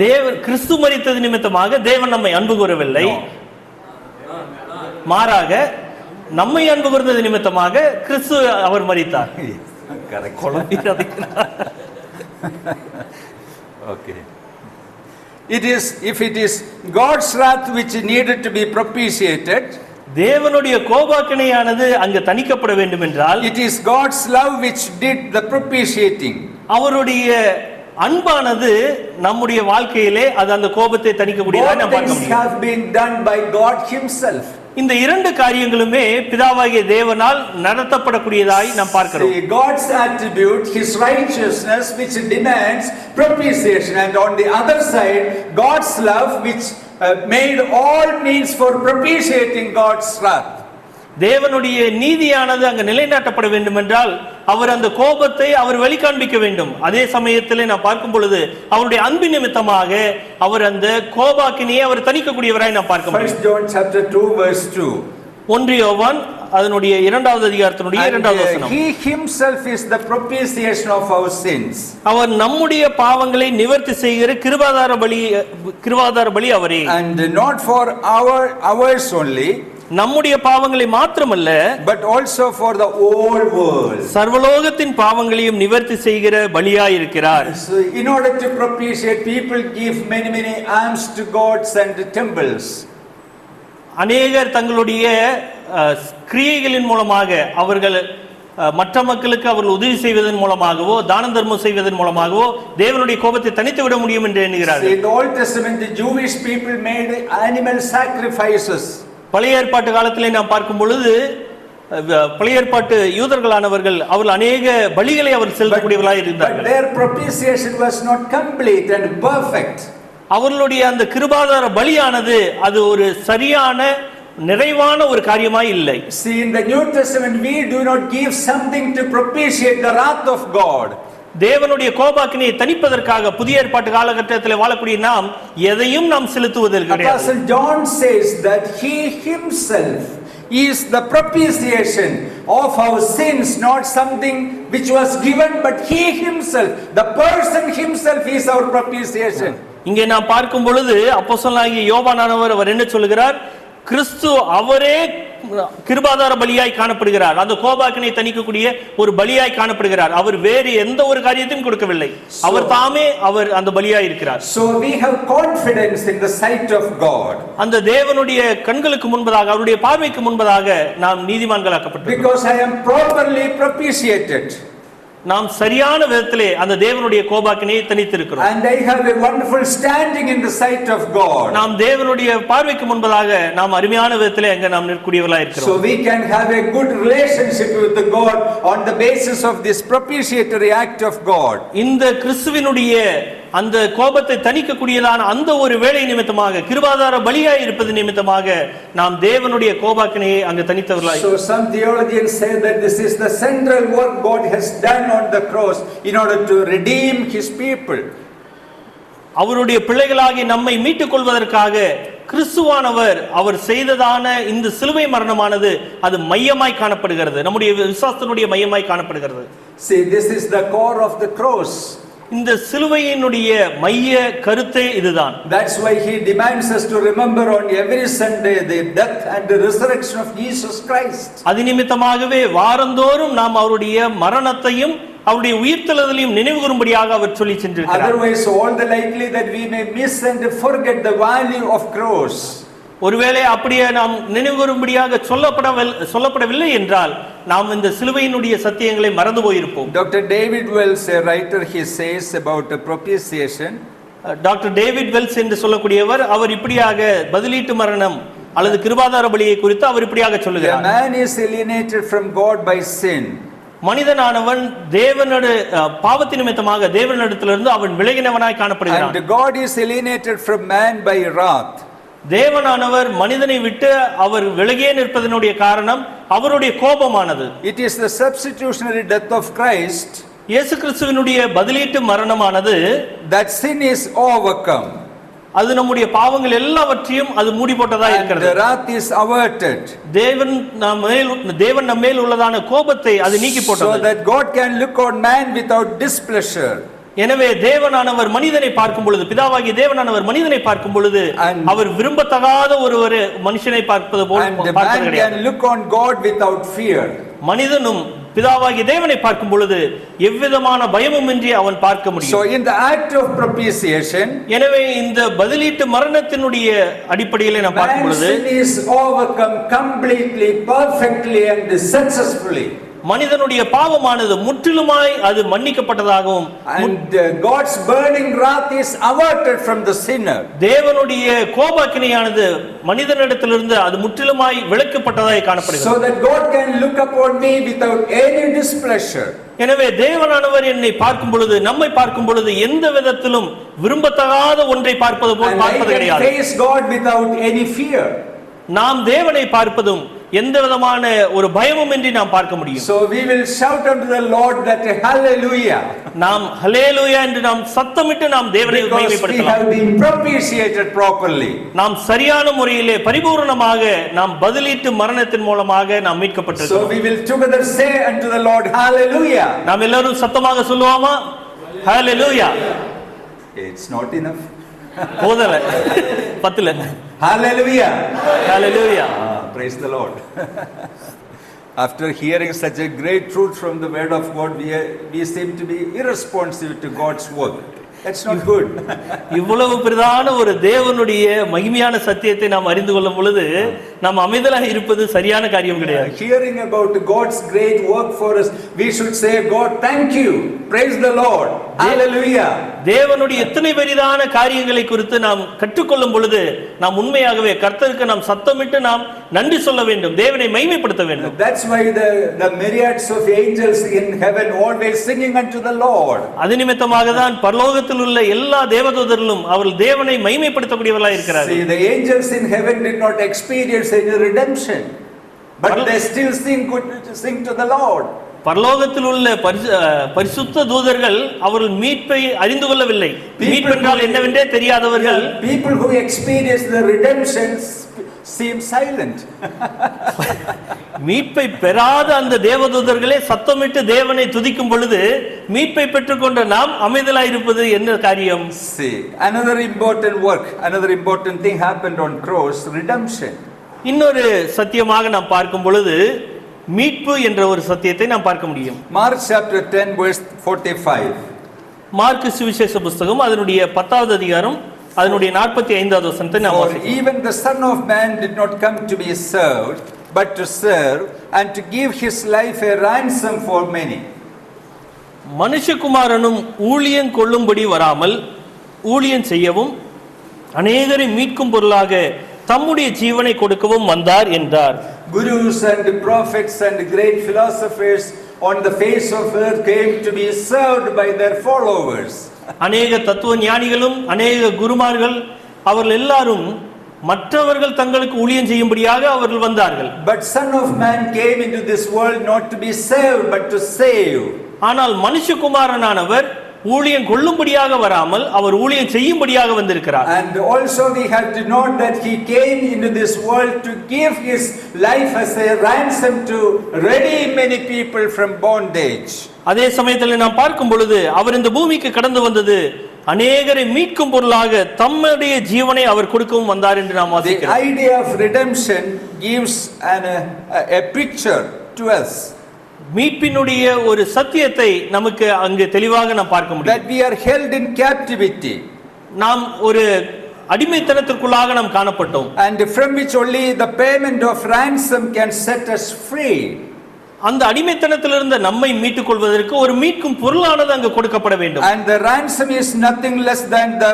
தேவன் கிறிஸ்து மரித்தது நிமித்தமாக தேவன் நம்மை அன்பு கூறவில்லை, மாறாக நம்மை அன்பு கூர்ந்தது நிமித்தமாக கிறிஸ்து அவர் மரித்தார். Okay. If it is God's wrath which needed to be propitiated, தேவனுடைய கோபாக்கினையானது அங்கு தணிக்கப்பட வேண்டும் என்றால், it is God's love which did the propitiating. அவருடைய அன்பானது நம்முடைய வாழ்க்கையிலே அது அந்த கோபத்தை தணிக்கக்கூடியதாக நாம் பார்க்க முடியும். Both things have been done by God himself. இந்த இரண்டு காரியங்களுமே பிதாவாகிய தேவனால் நடத்தப்படக்கூடியதாய் நாம் பார்க்கிறோம். See, God's attribute, his righteousness, which demands propitiation, and on the other side, God's love, which made all means for propitiating God's wrath. தேவனுடைய நீதியானது அங்கு நிலைநாட்டப்பட வேண்டும் என்றால் அவர் அந்த கோபத்தை அவர் வெளிக்காண்பிக்க வேண்டும். அதே சமயத்தில் நாம் பார்க்கும் பொழுது அவருடைய அன்பின் நிமித்தமாக அவர் அந்த கோபாக்கினியை அவர் தணிக்கக்கூடியவராய் நாம் பார்க்க முடியும். 1 John chapter 2 verse 2. 1 யோவான் அதனுடைய 2வது அதிகாரத்தினுடைய 2வது வசனம். He himself is the propitiation of our sins. அவர் நம்முடைய பாவங்களை நிவர்த்தி செய்கிற கிருபாதார பலி அவரே. And not for ours only, நம்முடைய பாவங்களை மாத்திரமல்ல, but also for the whole world. சர்வலோகத்தின் பாவங்களையும் நிவர்த்தி செய்கிற பலியாய் இருக்கிறார். So in order to propitiate, people give many alms to gods and temples. அநேகர் தங்களுடைய கிரியைகளின் மூலமாக அவர்கள் மற்ற மக்களுக்கு அவர்கள் உதவி செய்வதன் மூலமாகவோ தான தர்மம் செய்வதன் மூலமாகவோ தேவனுடைய கோபத்தை தனித்து விட முடியும் என்று எண்ணுகிறார்கள். In the Old Testament, the Jewish people made animal sacrifices. பழைய ஏற்பாட்டு காலத்திலே நாம் பார்க்கும் பொழுது பழைய ஏற்பாட்டு யூதர்களானவர்கள் அவர்கள் அநேக பலிகளை அவர் செலுத்தக்கூடியவர்களாக இருந்தார்கள். But their propitiation was not complete and perfect. அவர்களுடைய அந்த கிருபாதார பலியானது அது ஒரு சரியான நிறைவான ஒரு காரியமாய் இல்லை. See, in the New Testament, we do not give something to propitiate the wrath of God. தேவனுடைய கோபாக்கினியை தணிப்பதற்காக புதிய ஏற்பாட்டு காலகட்டத்தில் வாழக்கூடிய நாம் எதையும் நாம் செலுத்துவதில் கிடையாது. Apostle John says that he himself is the propitiation of our sins, not something which was given, but he himself, the person himself is our propitiation. இங்கே நாம் பார்க்கும் பொழுது அப்போஸ்தலனாகிய யோவானானவர் அவர் என்ன சொல்கிறார்? கிறிஸ்து அவரே கிருபாதார பலியாய் காணப்படுகிறார். அந்த கோபாக்கினை தணிக்கக்கூடிய ஒரு பலியாய் காணப்படுகிறார். அவர் வேறு எந்த ஒரு காரியத்தையும் கொடுக்கவில்லை. அவர் தாமே அவர் அந்த பலியாய் இருக்கிறார். So we have confidence in the sight of God. அந்த தேவனுடைய கண்களுக்கு முன்பதாக அவருடைய பார்வைக்கு முன்பதாக நாம் நீதிமான்களாக்கப்பட்டோம். Because I am properly propitiated. நாம் சரியான விதத்திலே அந்த தேவனுடைய கோபாக்கினையை தணித்திருக்கிறோம். And I have a wonderful standing in the sight of God. நாம் தேவனுடைய பார்வைக்கு முன்பதாக நாம் அருமையான விதத்திலே அங்க நாம் நிற்கக்கூடியவர்களாய் இருக்கிறோம். So we can have a good relationship with the God on the basis of this propitiatory act of God. இந்த கிறிஸ்துவினுடைய அந்த கோபத்தை தணிக்கக்கூடியதான அந்த ஒரு வேலை நிமித்தமாக கிருபாதார பலியாய் இருப்பது நிமித்தமாக நாம் தேவனுடைய கோபாக்கினையை அங்கு தணித்தவர்களாய். So some theologians say that this is the central work God has done on the cross in order to redeem his people. அவருடைய பிள்ளைகளாகி நம்மை மீட்டுக் கொள்வதற்காக கிறிஸ்துவானவர் அவர் செய்ததான இந்த சிலுவை மரணமானது அது மையமாய் காணப்படுகிறது. நம்முடைய விசுவாசத்தினுடைய மையமாய் காணப்படுகிறது. See, this is the core of the cross. இந்த சிலுவையினுடைய மைய கருத்தே இதுதான். That's why he demands us to remember on every Sunday the death and the resurrection of Jesus Christ. அது நிமித்தமாகவே வாரந்தோறும் நாம் அவருடைய மரணத்தையும் அவருடைய உயிர்த்தெழுதலையும் நினைவு கூறும்படியாக அவர் சொல்லி சென்றிருக்கிறார். Otherwise, all the likely that we may miss and forget the value of cross. ஒருவேளை அப்படியே நாம் நினைவு கூறும்படியாக சொல்லப்படவில்லை என்றால் நாம் இந்த சிலுவையினுடைய சத்தியங்களை மறந்து போயிருப்போம். Dr. David Wells, a writer, he says about propitiation. Doctor David Wells என்று சொல்லக்கூடியவர் அவர் இப்படியாக பதிலீட்டு மரணம் அல்லது கிருபாதார பலியை குறித்து அவர் இப்படியாக சொல்லுகிறார். A man is alienated from God by sin. மனிதனானவன் தேவனுடைய பாவத்தின் நிமித்தமாக தேவனிடத்திலிருந்து அவன் விலகினவனாய் காணப்படுகிறான். And God is alienated from man by wrath. தேவனானவர் மனிதனை விட்டு அவர் விலகியே நிற்பதனுடைய காரணம் அவருடைய கோபமானது. It is the substitutionary death of Christ. இயேசு கிறிஸ்துவினுடைய பதிலீட்டு மரணமானது that sin is overcome. அது நம்முடைய பாவங்கள் எல்லாவற்றையும் அது மூடி போட்டதா இருக்கிறது. The wrath is averted. தேவன் நம்மேல் உள்ளதான கோபத்தை அது நீக்கி போட்டது. So that God can look on man without displeasure. எனவே தேவனானவர் மனிதனை பார்க்கும் பொழுது பிதாவாகிய தேவனானவர் மனிதனை பார்க்கும் பொழுது அவர் விரும்பத்தகாத ஒரு மனுஷனை பார்ப்பது போல பார்ப்பது கிடையாது. And man can look on God without fear. மனிதனும் பிதாவாகிய தேவனை பார்க்கும் பொழுது எவ்விதமான பயமுமின்றி அவன் பார்க்க முடியும். So in the act of propitiation, எனவே இந்த பதிலீட்டு மரணத்தினுடைய அடிப்படையில் நாம் பார்க்கும் பொழுது sin is overcome completely, perfectly and successfully. மனிதனுடைய பாவமானது முற்றிலுமாய் அது மன்னிக்கப்பட்டதாகவும் and God's burning wrath is averted from the sinner. தேவனுடைய கோபாக்கினையானது மனிதனிடத்திலிருந்து அது முற்றிலுமாய் விலக்கப்பட்டதாய் காணப்படுகிறது. So that God can look upon me without any displeasure. எனவே தேவனானவர் என்னை பார்க்கும் பொழுது, நம்மை பார்க்கும் பொழுது எந்த விதத்திலும் விரும்பத்தகாத ஒன்றை பார்ப்பது போல் பார்ப்பது கிடையாது. And I can face God without any fear. நாம் தேவனை பார்ப்பதும் எந்த விதமான ஒரு பயமும் இன்றி நாம் பார்க்க முடியும். So we will shout unto the Lord that hallelujah. நாம் ஹல்லேலூயா என்று நாம் சத்தமிட்டு நாம் தேவனை மகிமைப்படுத்தலாம். We have been propitiated properly. நாம் சரியான முறையிலே பரிபூரணமாக நாம் பதிலீட்டு மரணத்தின் மூலமாக நாம் மீட்கப்பட்டிருக்கிறோம். So we will together say unto the Lord hallelujah. நாம் எல்லாரும் சத்தமாக சொல்லுவோமா? ஹல்லேலூயா. It's not enough. போதல பத்தல. Hallelujah. Hallelujah. Praise the Lord. After hearing such a great truth from the word of God, we seem to be irresponsive to God's work. That's not good. இவ்வளவு பிரதான ஒரு தேவனுடைய மகிமையான சத்தியத்தை நாம் அறிந்து கொள்ளும் பொழுது நாம் அமைதலாக இருப்பது சரியான காரியம் கிடையாது. Hearing about God's great work for us, we should say, God, thank you. Praise the Lord. Hallelujah. தேவனுடைய எத்தனை பெரிதான காரியங்களை குறித்து நாம் கற்றுக்கொள்ளும் பொழுது நாம் உண்மையாகவே கர்த்தருக்கு நாம் சத்தமிட்டு நாம் நன்றி சொல்ல வேண்டும், தேவனை மகிமைப்படுத்த வேண்டும். That's why the myriads of angels in heaven always singing unto the Lord. அது நிமித்தமாக தான் பரலோகத்தில் உள்ள எல்லா தேவதூதர்களும் அவர்கள் தேவனை மகிமைப்படுத்தக்கூடியவர்களாக இருக்கிறார்கள். See, the angels in heaven did not experience any redemption, but they still sing to the Lord. பரலோகத்தில் உள்ள பரிசுத்த தூதர்கள் அவர்கள் மீட்பை அறிந்து கொள்ளவில்லை. மீட்பு என்றால் என்னவென்றே தெரியாதவர்கள். People who experience the redemption seem silent. மீட்பை பெறாத அந்த தேவதூதர்களே சத்தமிட்டு தேவனை துதிக்கும் பொழுது மீட்பை பெற்றுக்கொண்ட நாம் அமைதலாய் இருப்பது என்ன காரியம்? See, another important thing happened on cross, redemption. இன்னொரு சத்தியமாக நாம் பார்க்கும் பொழுது மீட்பு என்ற ஒரு சத்தியத்தை நாம் பார்க்க முடியும். Mark chapter 10 verse 45. மார்க்கு சுவிசேஷ புத்தகம் அதனுடைய 10வது அதிகாரம் அதனுடைய 45வது வசனத்தை நாம் வாசிக்கிறோம். Even the Son of Man did not come to be served, but to serve and to give his life a ransom for many. மனுஷகுமாரனும் ஊழியம் கொள்ளும்படி வராமல் ஊழியம் செய்யவும் அநேகரை மீட்கும் பொருளாக தம்முடைய ஜீவனை கொடுக்கவும் வந்தார் என்றார். Gurus and prophets and great philosophers on the face of earth came to be served by their followers. அநேக தத்துவ ஞானிகளும் அநேக குருமார்கள் அவர்கள் எல்லாரும் மற்றவர்கள் தங்களுக்கு ஊழியம் செய்யும்படியாக அவர்கள் வந்தார்கள். But Son of Man came into this world not to be served but to save. ஆனால் மனுஷகுமாரனானவர் ஊழியம் கொள்ளும்படியாக வராமல் அவர் ஊழியம் செய்யும்படியாக வந்திருக்கிறார். And also we have to note that he came into this world to give his life as a ransom to redeem many people from bondage. அதே சமயத்தில் நாம் பார்க்கும் பொழுது அவர் இந்த பூமிக்கு கடந்து வந்தது அநேகரை மீட்கும் பொருளாக தம்முடைய ஜீவனை அவர் கொடுக்கவும் வந்தார் என்று நாம் வாசிக்கிறோம். The idea of redemption gives a picture to us. மீட்பினுடைய ஒரு சத்தியத்தை நமக்கு அங்கு தெளிவாக நாம் பார்க்க முடியும். That we are held in captivity. நாம் ஒரு அடிமைத்தனத்திற்குள்ளாக நாம் காணப்பட்டோம். And from which only the payment of ransom can set us free. அந்த அடிமைத்தனத்திலிருந்து நம்மை மீட்டுக் கொள்வதற்கு ஒரு மீட்கும் பொருளானது அங்கு கொடுக்கப்பட வேண்டும். And the ransom is nothing less than the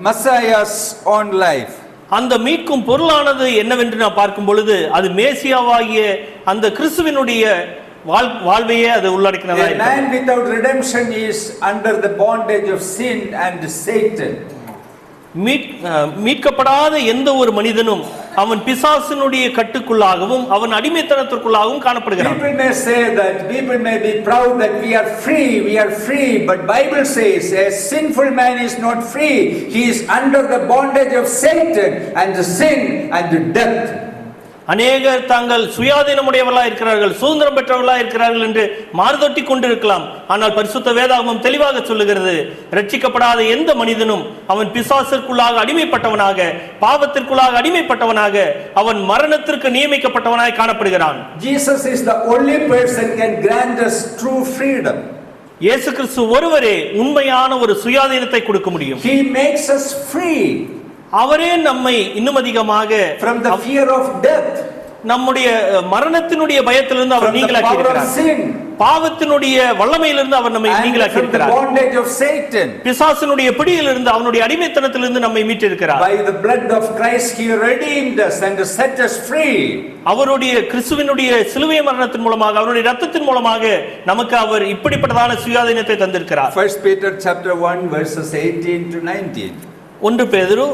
Messiah's own life. அந்த மீட்கும் பொருளானது என்னவென்று நாம் பார்க்கும் பொழுது அது மேசியாவாகிய அந்த கிறிஸ்துவினுடைய வாழ்வையே அது உள்ளடக்கினதா இருக்கிறது. A man without redemption is under the bondage of sin and Satan. மீட்கப்படாத எந்த ஒரு மனிதனும் அவன் பிசாசினுடைய கட்டுக்குள்ளாகவும் அவன் அடிமைத்தனத்திற்குள்ளாகவும் காணப்படுகிறான். People may be proud that we are free, but Bible says a sinful man is not free. He is under the bondage of Satan and the sin and the death. அநேகர் தாங்கள் சுயாதீனமுடையவர்களாக இருக்கிறார்கள், சுதந்திரம் பெற்றவர்களாக இருக்கிறார்கள் என்று மாறுதொட்டி கொண்டிருக்கலாம். ஆனால் பரிசுத்த வேதாகமம் தெளிவாக சொல்லுகிறது, ரட்சிக்கப்படாத எந்த மனிதனும் அவன் பிசாசிற்குள்ளாக அடிமைப்பட்டவனாக, பாவத்திற்குள்ளாக அடிமைப்பட்டவனாக, அவன் மரணத்திற்கு நியமிக்கப்பட்டவனாக காணப்படுகிறான். Jesus is the only person can grant us true freedom. இயேசு கிறிஸ்து ஒருவரே உண்மையான ஒரு சுயாதீனத்தை கொடுக்க முடியும். He makes us free. அவரே நம்மை இன்னும் அதிகமாக from the fear of death. நம்முடைய மரணத்தினுடைய பயத்திலிருந்து அவர் from the நீங்களாக்கி power of இருக்கிறார். sin, பாவத்தினுடைய வல்லமையிலிருந்து அவர் நம்மை and நீங்களாக்கி from the இருக்கிறார். bondage of Satan. பிசாசினுடைய பிடியிலிருந்து அவனுடைய அடிமைத்தனத்திலிருந்து நம்மை மீட்டிருக்கிறார். By the blood of Christ he redeemed us and set us free. அவருடைய கிறிஸ்துவினுடைய சிலுவை மரணத்தின் மூலமாக அவருடைய இரத்தத்தின் மூலமாக நமக்கு அவர் இப்படிப்பட்டதான சுயாதீனத்தை தந்திருக்கிறார். 1 Peter chapter 1 verses 18 to 19. 1 பேதுரு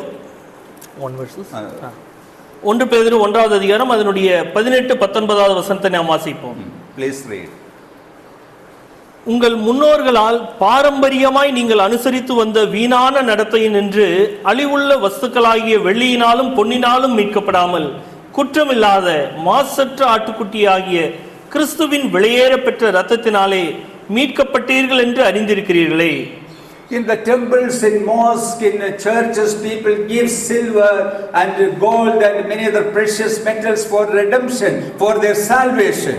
1வது அதிகாரம் அதனுடைய 18-19வது வசனத்தை நாம் வாசிப்போம். Please read. உங்கள் முன்னோர்களால் பாரம்பரியமாய் நீங்கள் அனுசரித்து வந்த வீணான நடத்தையினின்று அழிவுள்ள வஸ்துக்களாகிய வெள்ளியினாலும் பொன்னினாலும் மீட்கப்படாமல் குற்றமில்லாத மாசற்ற ஆட்டுக்குட்டியாகிய கிறிஸ்துவின் வெளியேற பெற்ற இரத்தத்தினாலே மீட்கப்பட்டீர்கள் என்று அறிந்திருக்கிறீர்களே. In the temples, in mosques, in churches, people give silver and gold and many other precious metals for redemption, for their salvation.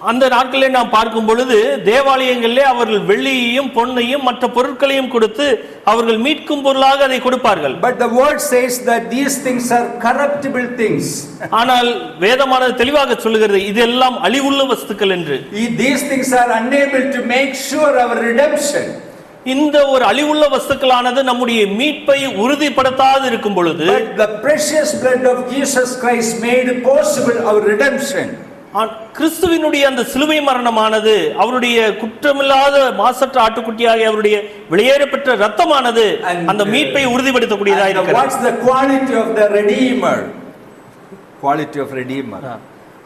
அந்த நாட்களில் நாம் பார்க்கும் பொழுது தேவாலயங்களிலே அவர்கள் வெள்ளியையும் பொன்னையும் மற்ற பொருட்களையும் கொடுத்து அவர்கள் மீட்கும் பொருளாக அதை கொடுப்பார்கள். But the word says that these things are corruptible things. ஆனால் வேதமானது தெளிவாக சொல்லுகிறது இதெல்லாம் அழிவுள்ள வஸ்துக்கள் என்று. These things are unable to make sure our redemption. இந்த ஒரு அழிவுள்ள வஸ்துக்களானது நம்முடைய மீட்பை உறுதிப்படுத்தாது இருக்கும் பொழுது But the precious blood of Jesus Christ made possible our redemption. கிறிஸ்துவினுடைய அந்த சிலுவை மரணமானது அவருடைய குற்றமில்லாத மாசற்ற ஆட்டுக்குட்டியாகிய அவருடைய வெளியேறப்பெற்ற இரத்தமானது அந்த மீட்பை உறுதிப்படுத்தக்கூடியதாக இருக்கிறது. What's the quality of the redeemer? Quality of redeemer.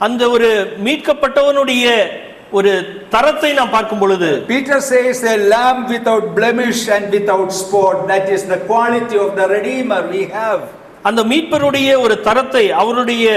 அந்த ஒரு மீட்கப்பட்டவனுடைய ஒரு தரத்தை நாம் பார்க்கும் பொழுது Peter says a lamb without blemish and without spot, that is the quality of the redeemer we have. அந்த மீட்பருடைய ஒரு தரத்தை அவருடைய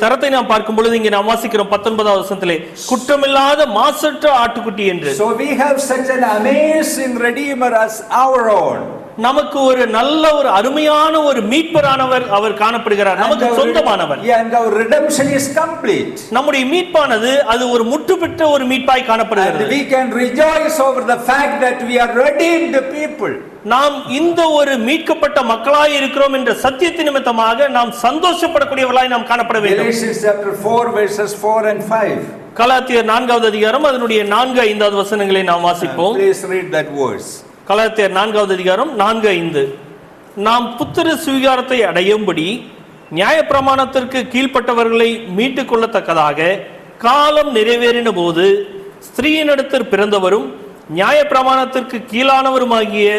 தரத்தை நாம் பார்க்கும் பொழுது இங்கே நாம் வாசிக்கிறோம் 19வது வசனத்திலே குற்றமில்லாத மாசற்ற ஆட்டுக்குட்டி என்று. So we have such an amazing redeemer as our own. நமக்கு ஒரு நல்ல ஒரு அருமையான ஒரு மீட்பரானவர் அவர் காணப்படுகிறார், நமக்கு சொந்தமானவர். And our redemption is complete. நம்முடைய மீட்பானது அது ஒரு முற்றுப்பெற்ற ஒரு மீட்பாய் காணப்படுகிறது. And we can rejoice over the fact that we are redeemed people. நாம் இந்த ஒரு மீட்கப்பட்ட மக்களாய் இருக்கிறோம் என்ற சத்தியத்தின் நிமித்தமாக நாம் சந்தோஷப்படக்கூடியவர்களாய் நாம் காணப்பட வேண்டும். Galatians chapter 4 verses 4 and 5. கலாத்தியர் 4வது அதிகாரம் அதனுடைய 4-5வது வசனங்களை நாம் வாசிப்போம். Please read that verse. கலாத்தியர் 4வது அதிகாரம் 4-5. நாம் புத்திர சுவிகாரத்தை அடையும்படி நியாயப்பிரமாணத்திற்கு கீழ்ப்பட்டவர்களை மீட்டுக் கொள்ளத்தக்கதாக காலம் நிறைவேறின போது ஸ்திரீயினிடத்தில் பிறந்தவரும் நியாயப்பிரமாணத்திற்கு கீழானவருமாகிய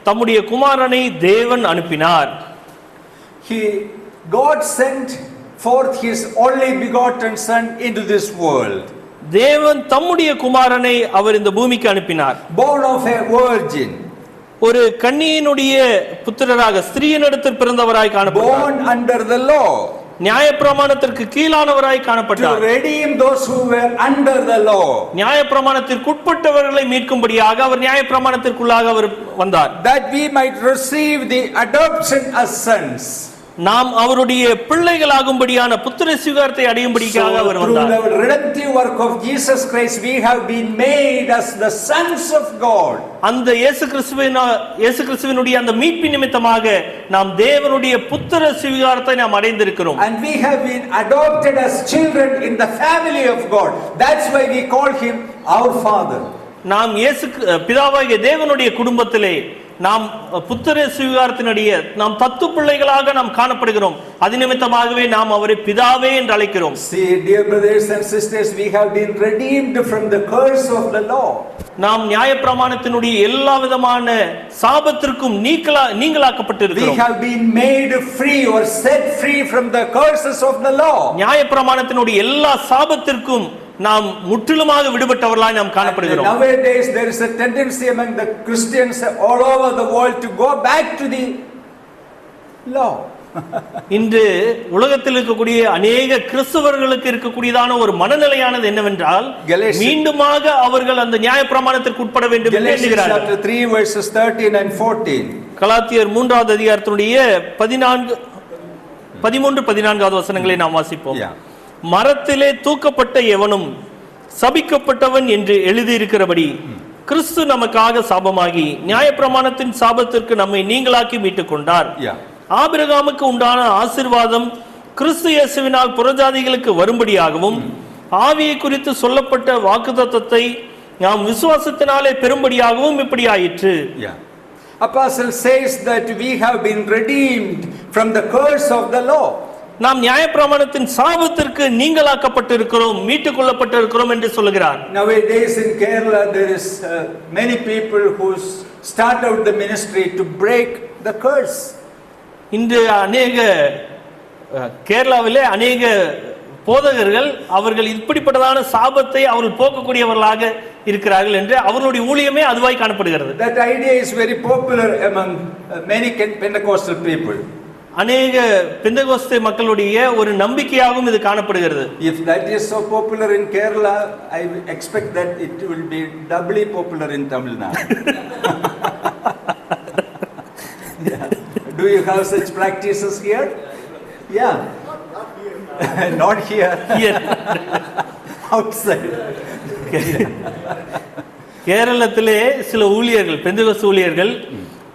தம்முடைய குமாரனை தேவன் அனுப்பினார். God sent forth his only begotten son into this world. தேவன் தம்முடைய குமாரனை அவர் இந்த பூமிக்கு அனுப்பினார். Born of a virgin. ஒரு கன்னியினுடைய புத்திரராக ஸ்திரீயினிடத்தில் பிறந்தவராய் காணப்பட்டார். Born under the law. நியாயப்பிரமாணத்திற்கு கீழானவராய் காணப்பட்டார். To redeem those who were under the law. நியாயப்பிரமாணத்திற்கு உட்பட்டவர்களை மீட்கும்படியாக அவர் நியாயப்பிரமாணத்திற்குள்ளாக அவர் வந்தார். That we might receive the adoption as sons. நாம் அவருடைய பிள்ளைகளாகும்படியான புத்திர சுவிகாரத்தை அடையும்படியாக அவர் வந்தார். Through the redemptive work of Jesus Christ we have been made as the sons of God. அந்த இயேசு கிறிஸ்துவினுடைய அந்த மீட்பின் நிமித்தமாக நாம் தேவனுடைய புத்திர சுவிகாரத்தை நாம் அடைந்திருக்கிறோம். And we have been adopted as children in the family of God. That's why we call him our father. நாம் இயேசு பிதாவாகிய தேவனுடைய குடும்பத்திலே நாம் புத்திர சுவிகாரத்தினுடைய நாம் தத்து பிள்ளைகளாக நாம் காணப்படுகிறோம். அது நிமித்தமாகவே நாம் அவரை பிதாவே என்று அழைக்கிறோம். See, dear brothers and sisters, we have been redeemed from the curse of the law. நாம் நியாயப்பிரமாணத்தினுடைய எல்லா விதமான சாபத்திற்கும் நீங்களாக்கப்பட்டிருக்கிறோம். We have been made free or set free from the curses of the law. நியாயப்பிரமாணத்தினுடைய எல்லா சாபத்திற்கும் நாம் முற்றிலுமாக விடுபட்டவர்களாய் நாம் காணப்படுகிறோம். Nowadays there is a tendency among the Christians all over the world to go back to the law. இன்று உலகத்தில் இருக்கக்கூடிய அநேக கிறிஸ்தவர்களுக்கு இருக்கக்கூடியதான ஒரு மனநிலையானது என்னவென்றால் மீண்டுமாக அவர்கள் அந்த நியாயப்பிரமாணத்திற்கு உட்பட வேண்டும் என்று எண்ணுகிறார்கள். Chapter 3 verses 13 and 14. கலாத்தியர் 3வது அதிகாரத்தினுடைய 13-14வது வசனங்களை நாம் வாசிப்போம். மரத்திலே தூக்கப்பட்ட எவனும் சபிக்கப்பட்டவன் என்று எழுதியிருக்கிறபடி கிறிஸ்து நமக்காக சாபமாகி நியாயப்பிரமாணத்தின் சாபத்திற்கு நம்மை நீங்களாக்கி மீட்டுக் கொண்டார். ஆபிரகாமுக்கு உண்டான ஆசீர்வாதம் கிறிஸ்து இயேசுவினால் புறஜாதிகளுக்கு வரும்படியாகவும் ஆவியை குறித்து சொல்லப்பட்ட வாக்குத்தத்தத்தை நாம் விசுவாசத்தினாலே பெரும்படியாகவும் இப்படி ஆயிற்று. Apostle says that we have been redeemed from the curse of the law. நாம் நியாயப்பிரமாணத்தின் சாபத்திற்கு நீங்களாக்கப்பட்டிருக்கிறோம், மீட்டுக் கொள்ளப்பட்டிருக்கிறோம் என்று சொல்கிறார். Nowadays in Kerala there is many people who start out the ministry to break the curse. இன்று அநேக கேரளாவிலே அநேக போதகர்கள் அவர்கள் இப்படிப்பட்டதான சாபத்தை அவர்கள் போக்கக்கூடியவர்களாக இருக்கிறார்கள் என்று அவர்களுடைய ஊழியமே அதுவாய் காணப்படுகிறது. That idea is very popular among many Pentecostal people. அநேக பெந்தெகோஸ்தே மக்களுடைய ஒரு நம்பிக்கையாகவும் இது காணப்படுகிறது. If that is so popular in Kerala, I expect that it will be doubly popular in Tamil Nadu. Yeah. Do you have such practices here? Yeah. Not here. Here. Outside. கேரளத்திலே சில ஊழியர்கள், பெந்தெகோஸ்தே ஊழியர்கள்,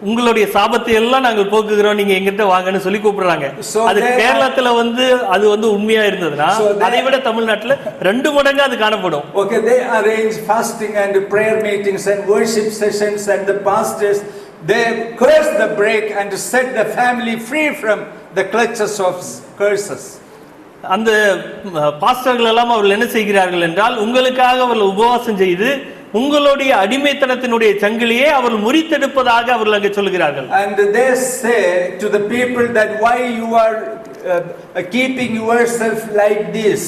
உங்களுடைய சாபத்தை எல்லாம் நாங்கள் போக்குகிறோம், நீங்க எங்கிட்ட வாங்கன்னு சொல்லி கூப்பிடுறாங்க. அது கேரளத்துல அது உண்மையா இருந்ததுன்னா அதை விட தமிழ்நாட்டுல 2 மடங்கு அது காணப்படும். Okay, they arrange fasting and prayer meetings and worship sessions, and the pastors they curse the break and set the family free from the clutches of curses. அந்த பாஸ்டர்கள் எல்லாம் அவர்கள் என்ன செய்கிறார்கள் என்றால், உங்களுக்காக அவர்கள் உபவாசம் செய்து உங்களுடைய அடிமைத்தனத்தினுடைய சங்கிலியை அவர்கள் முறித்தெடுப்பதாக அவர்கள் அங்கே சொல்கிறார்கள். And they say to the people that why you are keeping yourself like this?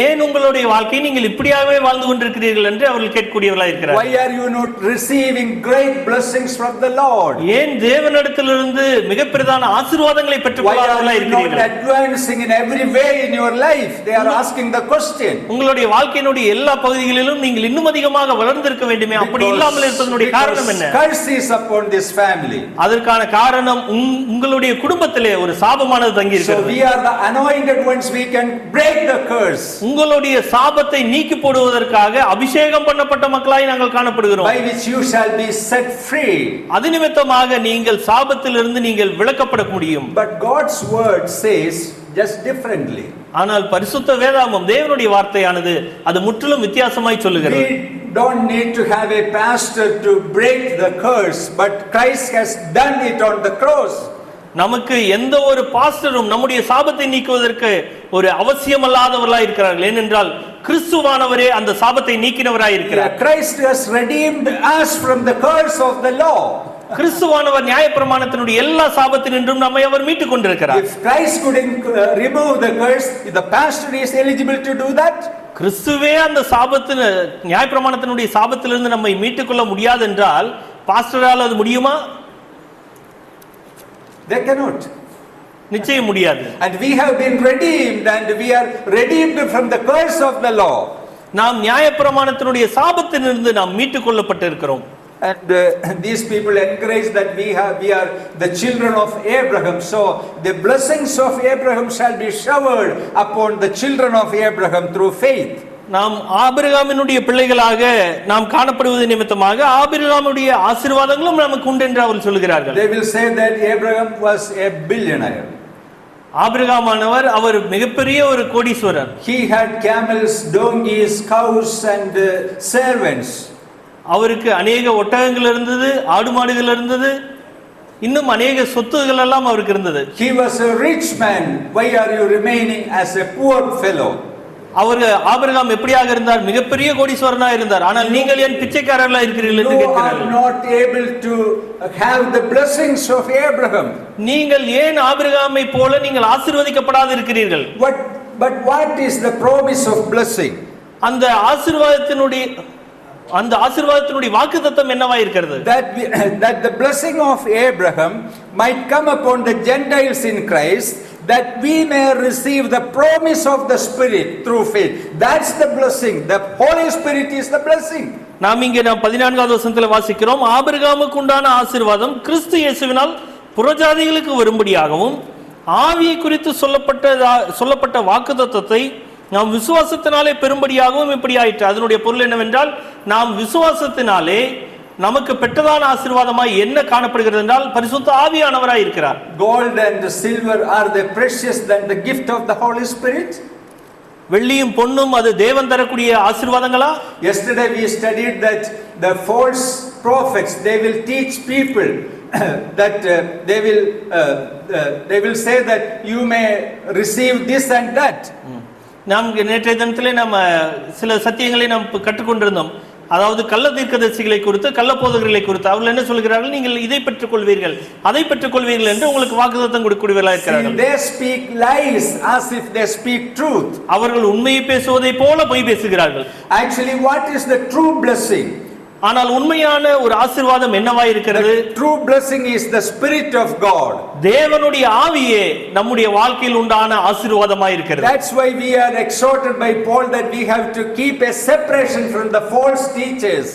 ஏன் உங்களுடைய வாழ்க்கை நீங்கள் இப்படியாகவே வாழ்ந்து கொண்டிருக்கிறீர்கள் என்று அவர்கள் கேட்கக்கூடியவர்களாக இருக்கிறார்கள். Why are you not receiving great blessings from the Lord? ஏன் தேவனிடத்திலிருந்து மிகப்பெரிதான ஆசீர்வாதங்களை பெற்றுக்கொள்ளாதவர்களாக இருக்கிறீர்கள்? Why are you not advancing in every way in your life? They are asking the question. உங்களுடைய வாழ்க்கையினுடைய எல்லா பகுதிகளிலும் நீங்கள் இன்னும் அதிகமாக வளர்ந்திருக்க வேண்டுமே, அப்படி இல்லாமல் இருப்பதனுடைய காரணம் என்ன? Curse is upon this family. அதற்கான காரணம் உங்களுடைய குடும்பத்திலே ஒரு சாபமானது தங்கி இருக்கிறது. So we are the anointed ones, we can break the curse. உங்களுடைய சாபத்தை நீக்கி போடுவதற்காக அபிஷேகம் பண்ணப்பட்ட மக்களாய் நாங்கள் காணப்படுகிறோம். By which you shall be set free. அது நிமித்தமாக நீங்கள் சாபத்திலிருந்து நீங்கள் விலக்கப்பட முடியும். But God's word says just differently. ஆனால் பரிசுத்த வேதாகமம் தேவனுடைய வார்த்தையானது அது முற்றிலும் வித்தியாசமாய் சொல்லுகிறது. We don't need to have a pastor to break the curse, but Christ has done it on the cross. நமக்கு எந்த ஒரு பாஸ்டரும் நம்முடைய சாபத்தை நீக்குவதற்கு ஒரு அவசியமல்லாதவர்களாய் இருக்கிறார்கள். ஏனென்றால் கிறிஸ்துவானவரே அந்த சாபத்தை நீக்கினவராய் இருக்கிறார். Christ has redeemed us from the curse of the law. கிறிஸ்துவானவர் நியாயப்பிரமாணத்தினுடைய எல்லா சாபத்தினின்றும் நம்மை அவர் மீட்டுக் கொண்டிருக்கிறார். If Christ couldn't remove the curse, the pastor is eligible to do that. கிறிஸ்துவே அந்த சாபத்தின் நியாயப்பிரமாணத்தினுடைய சாபத்திலிருந்து நம்மை மீட்டுக் கொள்ள முடியாது என்றால் பாஸ்டரால் அது முடியுமா? They cannot. நிச்சயம் முடியாது. And we have been redeemed, and we are redeemed from the curse of the law. நாம் நியாயப்பிரமாணத்தினுடைய சாபத்திலிருந்து நாம் மீட்டுக் கொள்ளப்பட்டிருக்கிறோம். And these people encourage that we are the children of Abraham, so the blessings of Abraham shall be showered upon the children of Abraham through faith. நாம் ஆபிரகாமினுடைய பிள்ளைகளாக நாம் காணப்படுவது நிமித்தமாக ஆபிரகாமுடைய ஆசீர்வாதங்களும் நமக்கு உண்டு என்று அவர்கள் சொல்கிறார்கள். They will say that Abraham was a billionaire. ஆபிரகாமானவர் அவர் மிகப்பெரிய ஒரு கோடீஸ்வரர். He had camels, donkeys, cows and servants. அவருக்கு அநேக ஒட்டகங்கள் இருந்தது, ஆடு மாடுகள் இருந்தது, இன்னும் அநேக சொத்துகள் எல்லாம் அவருக்கு இருந்தது. He was a rich man. Why are you remaining as a poor fellow? Abraham எப்படியாக இருந்தார்? மிகப்பெரிய கோடீஸ்வரனாக இருந்தார். ஆனால் நீங்கள் ஏன் பிச்சைக்காரர்களாக இருக்கிறீர்கள் என்று கேட்கிறார்கள். You are not able to have the blessings of Abraham. நீங்கள் ஏன் ஆபிரகாமை போல நீங்கள் ஆசீர்வதிக்கப்படாது இருக்கிறீர்கள்? But what is the promise of blessing? அந்த ஆசீர்வாதத்தினுடைய வாக்குத்தத்தம் என்னவா இருக்கிறது? That the blessing of Abraham might come upon the Gentiles in Christ, that we may receive the promise of the Spirit through faith. That's the blessing. The Holy Spirit is the blessing. நாம் 14வது வசனத்தில் வாசிக்கிறோம், ஆபிரகாமுக்கு உண்டான ஆசீர்வாதம் கிறிஸ்து இயேசுவினால் புறஜாதிகளுக்கு வரும்படியாகவும் ஆவியை குறித்து சொல்லப்பட்ட வாக்குத்தத்தத்தை நாம் விசுவாசத்தினாலே பெரும்படியாகவும் இப்படி ஆயிற்று. அதனுடைய பொருள் என்னவென்றால், நாம் விசுவாசத்தினாலே நமக்கு பெற்றதான ஆசீர்வாதமாய் என்ன காணப்படுகிறது என்றால் பரிசுத்த ஆவியானவராய் இருக்கிறார். Gold and silver, are they precious than the gift of the Holy Spirit? வெள்ளியும் பொன்னும் அது தேவன் தரக்கூடிய ஆசீர்வாதங்களா? Yesterday we studied that the false prophets, they will teach people that they will say that you may receive this and that. நாம் நேற்றைய தினத்திலே நாம் சில சத்தியங்களை நாம் கற்றுக்கொண்டிருந்தோம். அதாவது கள்ள தீர்க்கதரிசிகளை குறித்து, கள்ள போதகர்களை குறித்து அவர்கள் என்ன சொல்கிறார்கள், நீங்கள் இதை பெற்றுக் கொள்வீர்கள், அதை பெற்றுக் கொள்வீர்கள் என்று உங்களுக்கு வாக்குத்தத்தம் கொடுக்கக்கூடியவர்களாக இருக்கிறார்கள். They speak lies as if they speak truth. அவர்கள் உண்மையை பேசுவதை போல பொய் பேசுகிறார்கள். Actually, what is the true blessing? ஆனால் உண்மையான ஒரு ஆசீர்வாதம் என்னவாய் இருக்கிறது? True blessing is the Spirit of God. தேவனுடைய ஆவியே நம்முடைய வாழ்க்கையில் உண்டான ஆசீர்வாதமாய் இருக்கிறது. That's why we are exhorted by Paul that we have to keep a separation from the false teachers.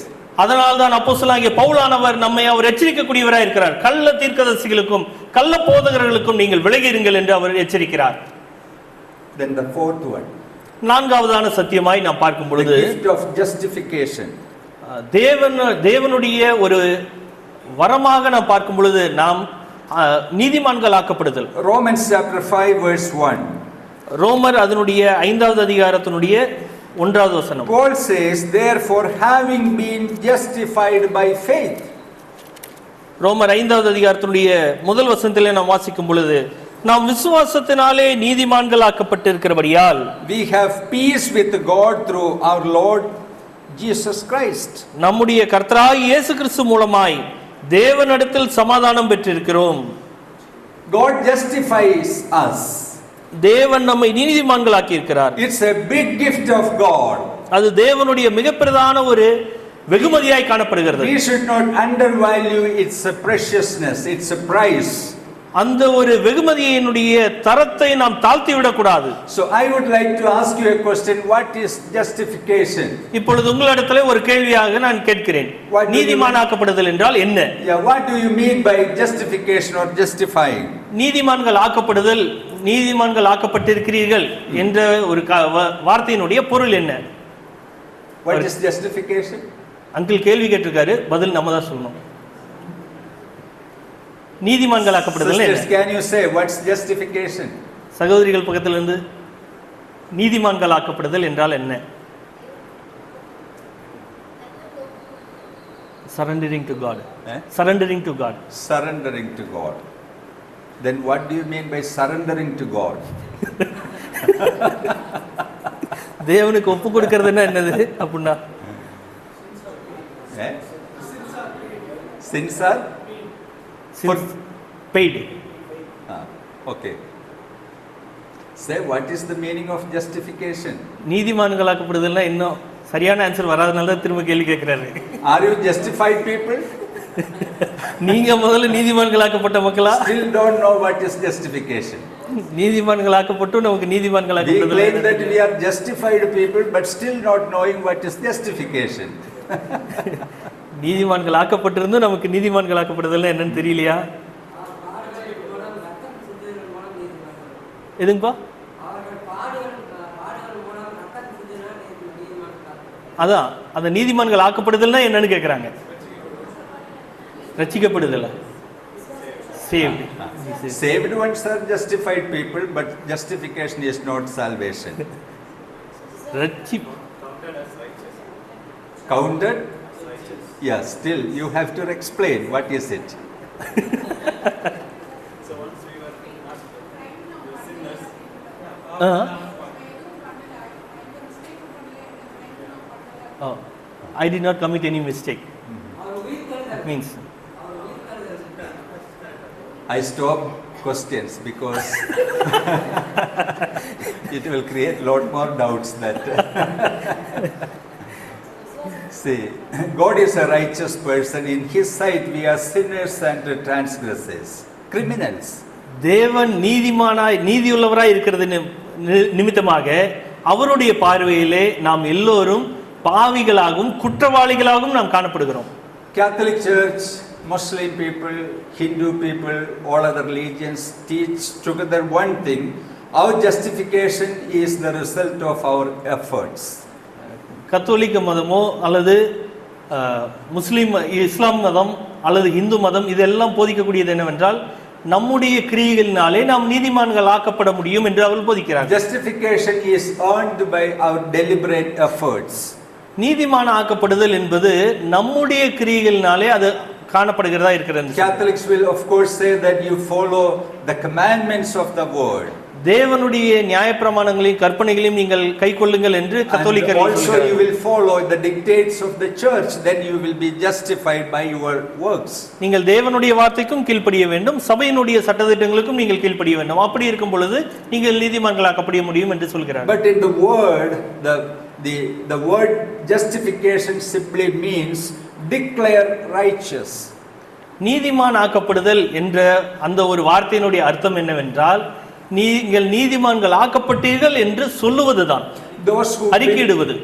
அதனால்தான் அப்போஸ்தலனாகிய பவுலானவர் நம்மை அவர் எச்சரிக்கக்கூடியவராய் இருக்கிறார். கள்ள தீர்க்கதரிசிகளுக்கும் கள்ள போதகர்களுக்கும் நீங்கள் விலகி இருங்கள் என்று அவர் எச்சரிக்கிறார். Then the fourth one, நான்காவதான சத்தியமாய் நாம் பார்க்கும் பொழுது, the gift of justification. தேவனுடைய ஒரு வரமாக நாம் பார்க்கும் பொழுது நாம் நீதிமான்கள் ஆக்கப்படுதல். Romans chapter 5 verse 1. ரோமர் அதனுடைய 5வது அதிகாரத்தினுடைய 1வது வசனம். Paul says, therefore having been justified by faith. ரோமர் 5வது அதிகாரத்தினுடைய முதல் வசனத்திலே நாம் வாசிக்கும் பொழுது, நாம் விசுவாசத்தினாலே நீதிமான்கள் ஆக்கப்பட்டிருக்கிறபடியால் we have peace with God through our Lord Jesus Christ. நம்முடைய கர்த்தராகிய இயேசு கிறிஸ்து மூலமாய் தேவனிடத்தில் சமாதானம் பெற்றிருக்கிறோம். God justifies us. தேவன் நம்மை நீதிமான்களாக்கி இருக்கிறார். It's a big gift of God. அது தேவனுடைய மிக பிரதான ஒரு வெகுமதியாய் காணப்படுகிறது. We should not undervalue its preciousness, its price. அந்த ஒரு வெகுமதியினுடைய தரத்தை நாம் தாழ்த்தி விடக்கூடாது. So I would like to ask you a question, what is justification? இப்பொழுது உங்களிடத்திலே ஒரு கேள்வியாக நான் கேட்கிறேன், நீதிமானாக்கப்படுதல் என்றால் என்ன? Yeah, what do you mean by justification or justifying? நீதிமான்கள் ஆக்கப்படுதல், நீதிமான்கள் ஆக்கப்பட்டிருக்கிறீர்கள் என்ற ஒரு வார்த்தையினுடைய பொருள் என்ன? What is justification? அங்கிள் கேள்வி கேட்டிருக்காரு, பதில் நம்ம தான் சொல்லணும். நீதிமான்கள் ஆக்கப்படுதல் என்ன? Can you say what's justification? சகோதரிகள் பக்கத்துல இருந்து நீதிமான்கள் ஆக்கப்படுதல் என்றால் என்ன? Surrendering to God. Surrendering to God. Surrendering to God. Then what do you mean by surrendering to God? தேவனுக்கு ஒப்பு கொடுக்கிறதுன்னா என்னது அப்படின்னா? Sins are paid. Okay. Say what is the meaning of justification? நீதிமான்கள் ஆக்கப்படுதல்னா இன்னும் சரியான ஆன்சர் வராதனால தான் திரும்ப கேள்வி கேட்கிறாரு. Are you justified people? நீங்க முதல்ல நீதிமான்கள் ஆக்கப்பட்ட மக்களா? Still don't know what is justification. நீதிமான்கள் ஆக்கப்பட்டு நமக்கு நீதிமான்கள் ஆக்கப்படுதல். We claim that we are justified people but still not knowing what is justification. நீதிமான்கள் ஆக்கப்பட்டிருந்து நமக்கு நீதிமான்கள் ஆக்கப்படுதல் என்னன்னு தெரியலையா? எதுங்கப்பா? அதான் அந்த நீதிமான்கள் ஆக்கப்படுதல்னா என்னன்னு கேட்குறாங்க. ரட்சிக்கப்படுதல். Saved. Saved ones are justified people, but justification is not salvation. Counted? Yeah, still you have to explain what is it. So once we were sinners. Oh, I did not commit any mistake. It means I stop questions because it will create lot more doubts that see, God is a righteous person. In His sight we are sinners and transgressors, criminals. தேவன் நீதிமானாய் நீதியுள்ளவராய் இருக்கிறது நிமித்தமாக அவருடைய பார்வையிலே நாம் எல்லோரும் பாவிகளாகவும் குற்றவாளிகளாகவும் நாம் காணப்படுகிறோம். Catholic Church, Muslim people, Hindu people, all other religions teach together one thing: our justification is the result of our efforts. கத்தோலிக்க மதமோ அல்லது முஸ்லீம் இஸ்லாம் மதம் அல்லது இந்து மதம் இதெல்லாம் போதிக்கக்கூடியது என்னவென்றால் நம்முடைய கிரியைகளினாலே நாம் நீதிமான்கள் ஆக்கப்பட முடியும் என்று அவர்கள் போதிக்கிறார். Justification is earned by our deliberate efforts. நீதிமான ஆக்கப்படுதல் என்பது நம்முடைய கிரியைகளினாலே அது காணப்படுகிறதா இருக்கிறது. Catholics will of course say that you follow the commandments of the word. தேவனுடைய நியாயப்பிரமாணங்களையும் கற்பனைகளையும் நீங்கள் கைக்கொள்ளுங்கள் என்று கத்தோலிக்கர்கள் also சொல்கிறார்கள். you will follow the dictates of the church, then you will be justified by your works. நீங்கள் தேவனுடைய வார்த்தைக்கும் கீழ்ப்படிய வேண்டும், சபையினுடைய சட்டதிட்டங்களுக்கும் நீங்கள் கீழ்ப்படிய வேண்டும். அப்படி இருக்கும் பொழுது நீங்கள் நீதிமான்களாக்கப்பட முடியும் என்று சொல்கிறார். But in the word, the word justification simply means declare righteous. நீதிமான் ஆக்கப்படுதல் என்ற அந்த ஒரு வார்த்தையினுடைய அர்த்தம் என்னவென்றால் நீங்கள் நீதிமான்கள் ஆக்கப்பட்டீர்கள் என்று சொல்லுவதுதான், அறிக்கையிடுவது.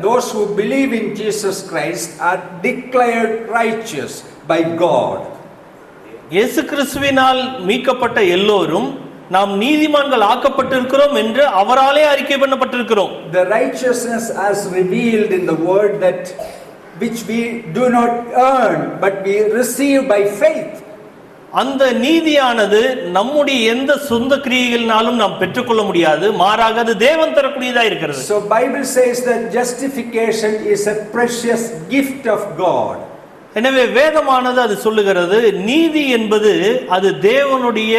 Those who believe in Jesus Christ are declared righteous by God. இயேசு கிறிஸ்துவினால் மீட்கப்பட்ட எல்லோரும் நாம் நீதிமான்கள் ஆக்கப்பட்டிருக்கிறோம் என்று அவராலே அறிக்கை பண்ணப்பட்டிருக்கிறோம். The righteousness as revealed in the word that which we do not earn but we receive by faith. அந்த நீதியானது நம்முடைய எந்த சொந்த கிரியைகளினாலும் நாம் பெற்றுக்கொள்ள முடியாது, மாறாக அது தேவன் தரக்கூடியதா இருக்கிறது. So Bible says that justification is a precious gift of God. எனவே வேதமானது அது சொல்லுகிறது நீதி என்பது அது தேவனுடைய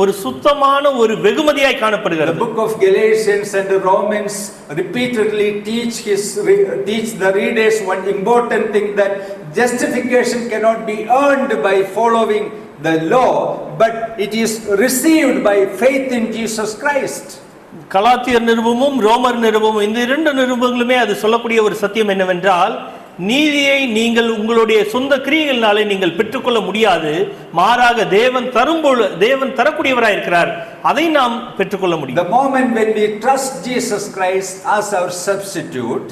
ஒரு சுத்தமான ஒரு வெகுமதியாய் காணப்படுகிறது. The book of Galatians and Romans repeatedly teach the readers one important thing, that justification cannot be earned by following the law, but it is received by faith in Jesus Christ. கலாத்தியர் நிருபமும் ரோமர் நிருபமும் இந்த இரண்டு நிருபங்களுமே அது சொல்லக்கூடிய ஒரு சத்தியம் என்னவென்றால் நீதியை நீங்கள் உங்களுடைய சொந்த கிரியைகளினாலே நீங்கள் பெற்றுக்கொள்ள முடியாது, மாறாக தேவன் தரக்கூடியவராய் இருக்கிறார், அதை நாம் பெற்றுக்கொள்ள முடியும். The moment when we trust Jesus Christ as our substitute,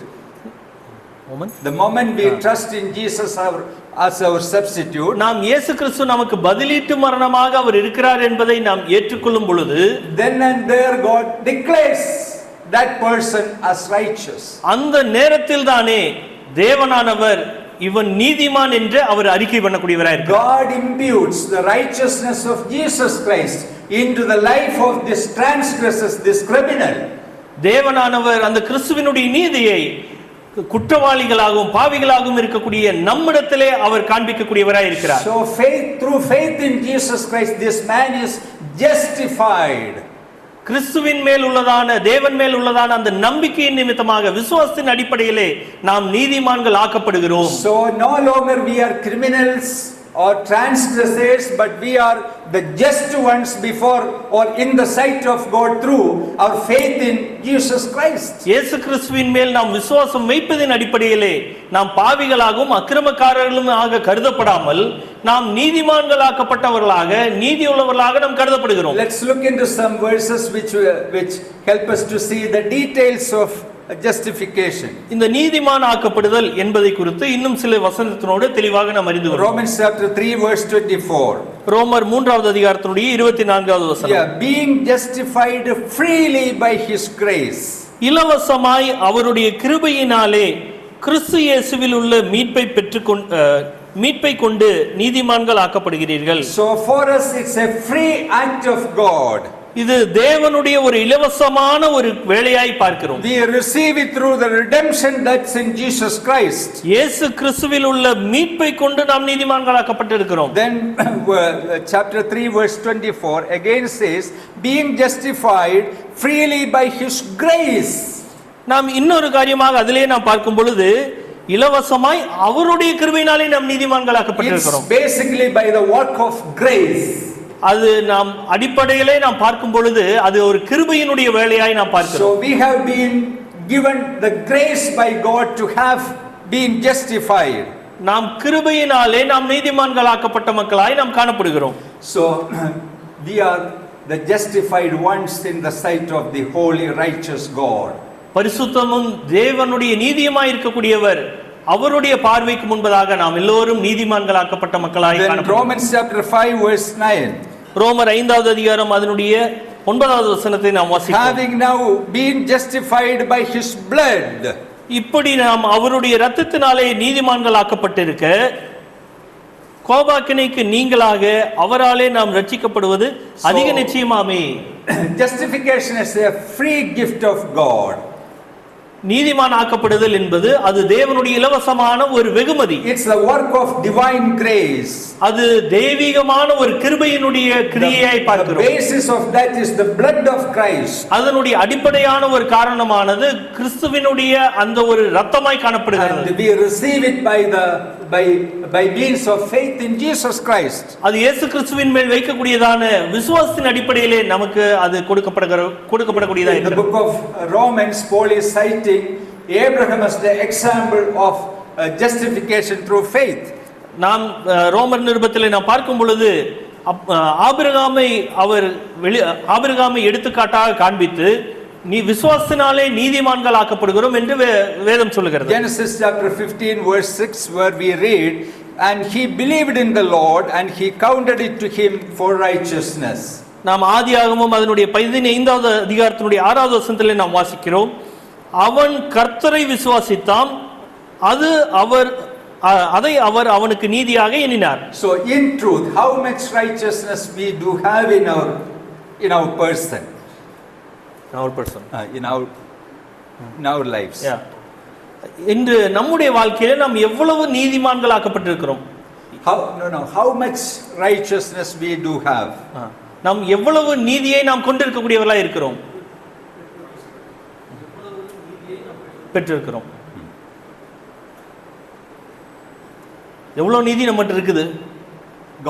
the moment we trust in Jesus as our substitute, நாம் இயேசு கிறிஸ்து நமக்கு பதிலீட்டு மரணமாக அவர் இருக்கிறார் என்பதை நாம் ஏற்றுக்கொள்ளும் பொழுது then and there God declares that person as righteous. அந்த நேரத்தில் தானே தேவனானவர் இவன் நீதிமான் என்று அவர் அறிக்கை பண்ணக்கூடியவராய் இருக்கிறார். God imputes the righteousness of Jesus Christ into the life of this transgressor, this criminal. தேவனானவர் அந்த கிறிஸ்துவினுடைய நீதியை குற்றவாளிகளாகவும் பாவிகளாகவும் இருக்கக்கூடிய நம்மிடத்திலே அவர் காண்பிக்கக்கூடியவராய் இருக்கிறார். So through faith in Jesus Christ this man is justified. கிறிஸ்துவின் மேல் உள்ளதான தேவன் மேல் உள்ளதான அந்த நம்பிக்கையின் நிமித்தமாக விசுவாசத்தின் அடிப்படையிலே நாம் நீதிமான்கள் ஆக்கப்படுகிறோம். So no longer we are criminals or transgressors, but we are the just ones before or in the sight of God through our faith in Jesus Christ. இயேசு கிறிஸ்துவின் மேல் நாம் விசுவாசம் வைப்பதின் அடிப்படையிலே நாம் பாவிகளாகவும் அக்கிரமக்காரர்களும் ஆக கருதப்படாமல் நாம் நீதிமான்களாக்கப்பட்டவர்களாக நீதியுள்ளவர்களாக நாம் கருதப்படுகிறோம். Let's look into some verses which help us to see the details of justification. இந்த நீதிமான் ஆக்கப்படுதல் என்பதை குறித்து இன்னும் சில வசனத்தினோடு தெளிவாக நாம் அறிந்து கொள்வோம். Romans chapter 3 verse 24. ரோமர் 3வது அதிகாரத்தினுடைய 24வது வசனம். Being justified freely by his grace. இலவசமாய் அவருடைய கிருபையினாலே கிறிஸ்து இயேசுவில் உள்ள மீட்பை கொண்டு நீதிமான்கள் ஆக்கப்படுகிறீர்கள். So for us it's a free act of God. இது தேவனுடைய ஒரு இலவசமான ஒரு வேலையாய் பார்க்கிறோம். We receive it through the redemption that's in Jesus Christ. இயேசு கிறிஸ்துவில் உள்ள மீட்பை கொண்டு நாம் நீதிமான்களாக்கப்பட்டிருக்கிறோம். Then chapter 3 verse 24 again says being justified freely by his grace. நாம் இன்னொரு காரியமாக அதிலே நாம் பார்க்கும் பொழுது இலவசமாய் அவருடைய கிருபையினாலே நாம் நீதிமான்களாக்கப்பட்டிருக்கிறோம். It's basically by the work of grace. அது நாம் அடிப்படையிலே நாம் பார்க்கும் பொழுது அது ஒரு கிருபையினுடைய வேலையாய் நாம் பார்க்கிறோம். So we have been given the grace by God to have been justified. நாம் கிருபையினாலே நாம் நீதிமான்களாக்கப்பட்ட மக்களாய் நாம் காணப்படுகிறோம். So we are the justified ones in the sight of the holy righteous God. பரிசுத்தமும் தேவனுடைய நீதியுமாய் இருக்கக்கூடியவர் அவருடைய பார்வைக்கு முன்பதாக நாம் எல்லோரும் நீதிமான்களாக்கப்பட்ட மக்களாய் காணப்படுகிறோம். Romans chapter 5 verse 9. ரோமர் 5வது அதிகாரம் அதனுடைய 9வது வசனத்தை நாம் வாசிப்போம். Having now been justified by his blood. இப்படி நாம் அவருடைய இரத்தத்தினாலே நீதிமான்கள் ஆக்கப்பட்டிருக்க, கோபாக்கினைக்கு நீங்களாக அவராலே நாம் ரட்சிக்கப்படுவது அதிக நிச்சயமாமே. Justification is a free gift of God. நீதிமான் ஆக்கப்படுதல் என்பது அது தேவனுடைய இலவசமான ஒரு வெகுமதி. It's the work of divine grace. அது தெய்வீகமான ஒரு கிருபையினுடைய கிரியையாய் பார்க்கிறோம். The basis of that is the blood of Christ. அதனுடைய அடிப்படையான ஒரு காரணமானது கிறிஸ்துவினுடைய அந்த ஒரு இரத்தமாய் காணப்படுகிறது. And we receive it by means of faith in Jesus Christ. அது இயேசு கிறிஸ்துவின் மேல் வைக்கக்கூடியதான விசுவாசத்தின் அடிப்படையிலே நமக்கு அது கொடுக்கப்படக்கூடியதா In the இருக்கிறது. book of Romans, Paul is citing Abraham as the example of justification through faith. நாம் ரோமர் நிருபத்திலே நாம் பார்க்கும் பொழுது ஆபிரகாமை எடுத்துக்காட்டாக காண்பித்து நீ விசுவாசத்தினாலே நீதிமான்கள் ஆக்கப்படுகிறோம் என்று வேதம் சொல்லுகிறது. Genesis chapter 15 verse 6 where we read, and he believed in the Lord and he counted it to him for righteousness. நாம் ஆதியாகமம் அதனுடைய 15வது அதிகாரத்தினுடைய 6வது வசனத்திலே நாம் வாசிக்கிறோம், அவன் கர்த்தரை விசுவாசித்தான், அதை அவர் அவனுக்கு நீதியாக எண்ணினார். So in truth, how much righteousness we do have in our person, in our lives. இன்று நம்முடைய வாழ்க்கையில நாம் எவ்வளவு நீதிமான்கள் ஆக்கப்பட்டிருக்கிறோம். How much righteousness we do have. நாம் எவ்வளவு நீதியை நாம் கொண்டிருக்கக்கூடியவர்களாக இருக்கிறோம், பெற்றிருக்கிறோம். எவ்வளவு நீதி நம்மகிட்ட இருக்குது.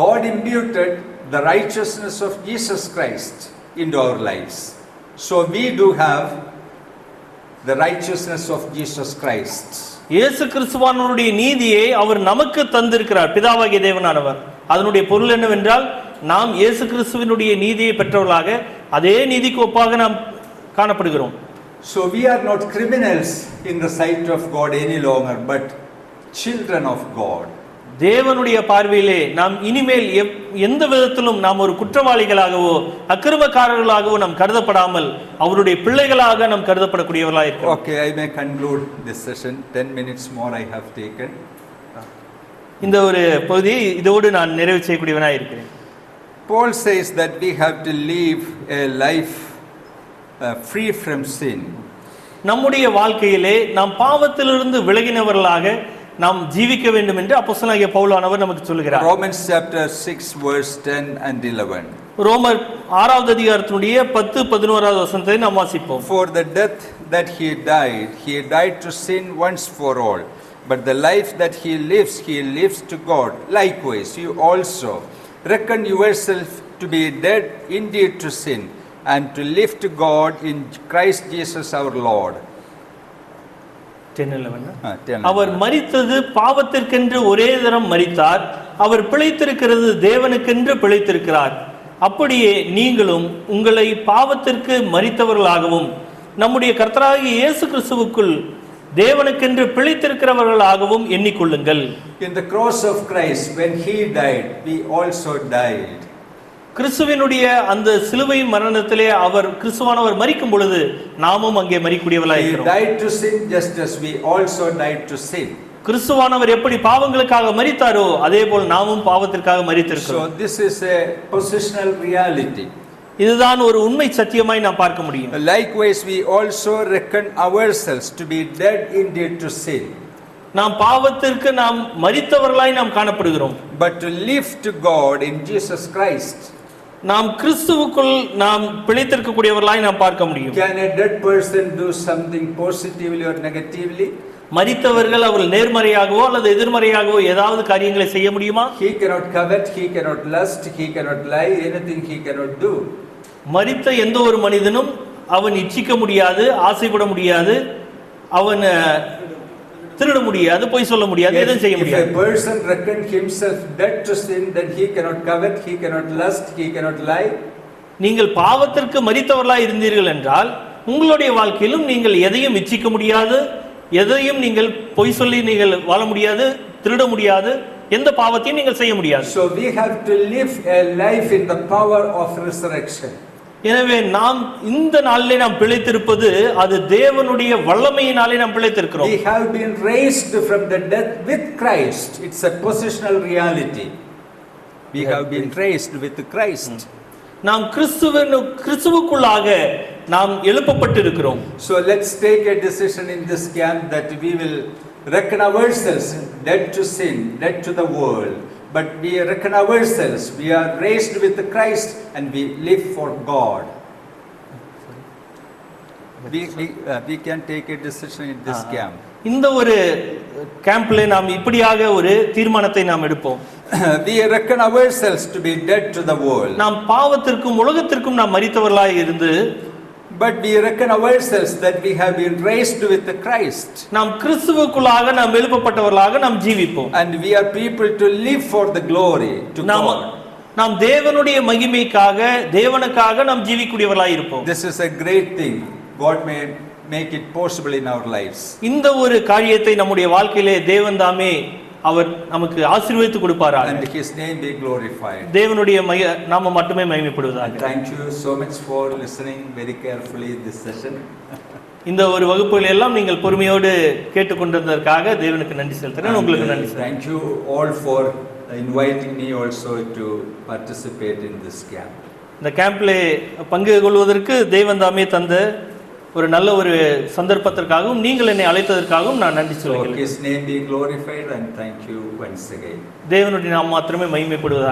God imputed the righteousness of Jesus Christ into our lives. So we do have the righteousness of Jesus Christ. இயேசு கிறிஸ்துவானவருடைய நீதியை அவர் நமக்கு தந்திருக்கிறார், பிதாவாகிய தேவனானவர். அதனுடைய பொருள் என்னவென்றால், நாம் இயேசு கிறிஸ்துவினுடைய நீதியை பெற்றவர்களாக அதே நீதிக்கு ஒப்பாக நாம் காணப்படுகிறோம். So we are not criminals in the sight of God any longer, but children of God. தேவனுடைய பார்வையிலே நாம் இனிமேல் எந்த விதத்திலும் நாம் ஒரு குற்றவாளிகளாகவோ அக்கிரமக்காரர்களாகவோ நாம் கருதப்படாமல் அவருடைய பிள்ளைகளாக நாம் கருதப்படக்கூடியவர்களாக இருக்கிறோம். Okay, I may conclude this session. 10 minutes more I have taken. இந்த ஒரு பகுதியை இதோடு நான் நிறைவு செய்யக்கூடியவனாக இருக்கிறேன். Paul says that we have to live a life free from sin. நம்முடைய வாழ்க்கையிலே நாம் பாவத்திலிருந்து விலகினவர்களாக நாம் ஜீவிக்க வேண்டும் என்று அப்போஸ்தலனாகிய பவுலானவர் நமக்கு சொல்கிறார். Romans chapter 6 verse 10 and 11. ரோமர் 6வது அதிகாரத்தினுடைய 10-11வது வசனத்தை நாம் வாசிப்போம். For the death that he died to sin once for all. But the life that he lives to God. Likewise, you also reckon yourself to be dead indeed to sin, and to live to God in Christ Jesus our Lord. 10:11. அவர் மரித்தது பாவத்திற்கென்று ஒரே தரம் மரித்தார், அவர் பிழைத்திருக்கிறது தேவனுக்கென்று பிழைத்திருக்கிறார். அப்படியே நீங்களும் உங்களை பாவத்திற்கு மரித்தவர்களாகவும் நம்முடைய கர்த்தராகிய இயேசு கிறிஸ்துவுக்குள் தேவனுக்கென்று பிழைத்திருக்கிறவர்களாகவும் எண்ணிக்கொள்ளுங்கள். In the cross of Christ, when he died, we also died. கிறிஸ்துவினுடைய அந்த சிலுவை மரணத்திலே அவர் கிறிஸ்துவானவர் மரிக்கும் பொழுது நாமும் அங்கே மரிக்கக்கூடியவர்களாக இருக்கிறோம். He died to sin just as we also died to sin. கிறிஸ்துவானவர் எப்படி பாவங்களுக்காக மரித்தாரோ அதே போல் நாமும் பாவத்திற்காக மரித்திருக்கிறோம். So this is a positional reality. இதுதான் ஒரு உண்மை சத்தியமாய் நாம் பார்க்க முடியும். Likewise, we also reckon ourselves to be dead indeed to sin. நாம் பாவத்திற்கு நாம் மரித்தவர்களாய் நாம் காணப்படுகிறோம். But to live to God in Jesus Christ. நாம் கிறிஸ்துவுக்குள் நாம் பிழைத்திருக்கக்கூடியவர்களாய் நாம் பார்க்க முடியும். Can a dead person do something positively or negatively? மரித்தவர்கள் அவர்கள் நேர்மறையாகவோ அல்லது எதிர்மறையாகவோ ஏதாவது காரியங்களை செய்ய முடியுமா? He cannot covet, he cannot lust, he cannot lie, anything he cannot do. மரித்த எந்த ஒரு மனிதனும் அவன் இச்சிக்க முடியாது, ஆசைப்பட முடியாது, அவன் திருட முடியாது, பொய் சொல்ல முடியாது, எதுவும் செய்ய முடியாது. If a person reckon himself dead to sin, then he cannot covet, he cannot lust, he cannot lie. நீங்கள் பாவத்திற்கு மரித்தவர்களாய் இருந்தீர்கள் என்றால் உங்களுடைய வாழ்க்கையிலும் நீங்கள் எதையும் இச்சிக்க முடியாது, எதையும் நீங்கள் பொய் சொல்லி நீங்கள் வாழ முடியாது, திருட முடியாது, எந்த பாவத்தையும் நீங்கள் செய்ய முடியாது. So we have to live a life in the power of resurrection. எனவே நாம் இந்த நாளிலே நாம் பிழைத்திருப்பது அது தேவனுடைய வல்லமையினாலே நாம் பிழைத்திருக்கிறோம். We have been raised from the death with Christ. It's a positional reality. We have been raised with Christ. நாம் கிறிஸ்துவுக்குள்ளாக நாம் எழுப்பப்பட்டிருக்கிறோம். So let's take a decision in this camp that we will reckon ourselves dead to sin, dead to the world. But we reckon ourselves, we are raised with Christ and we live for God. We can take a decision in this camp. இந்த ஒரு கேம்ப்ல நாம் இப்படியாக ஒரு தீர்மானத்தை நாம் எடுப்போம். We reckon ourselves to be dead to the world. நாம் பாவத்திற்கும் உலகத்திற்கும் நாம் மரித்தவர்களாய் இருந்து, but we reckon ourselves that we have been raised with the Christ. நாம் கிறிஸ்துவுக்குள்ளாக நாம் எழுப்பப்பட்டவர்களாக நாம் ஜீவிப்போம். And we are people to live for the glory to God. நாம் தேவனுடைய மகிமைக்காக தேவனுக்காக நாம் ஜீவிக்கூடியவர்களாய் இருப்போம். This is a great thing. God may make it possible in our lives. இந்த ஒரு காரியத்தை நம்முடைய வாழ்க்கையிலே தேவன் தாமே அவர் நமக்கு ஆசீர்வதித்து கொடுப்பாராக. And his name be glorified. தேவனுடைய நாமம் மட்டுமே மகிமைப்படுவதாக. Thank you so much for listening very carefully this session. இந்த ஒரு வகுப்புகள் எல்லாம் நீங்கள் பொறுமையோடு கேட்டுக்கொண்டிருந்ததற்காக தேவனுக்கு நன்றி செலுத்துகிறேன். உங்களுக்கு நன்றி. Thank you all for inviting me also to participate in this camp. இந்த கேம்ப்ல பங்கு கொள்வதற்கு தேவன் தாமே தந்த ஒரு நல்ல ஒரு சந்தர்ப்பத்திற்காகவும் நீங்கள் என்னை அழைத்ததற்காகவும் நான் நன்றி சொல்கிறேன். His name be glorified and thank you once again. தேவனுடைய நாமம் மாத்திரமே மகிமைப்படுவதாக.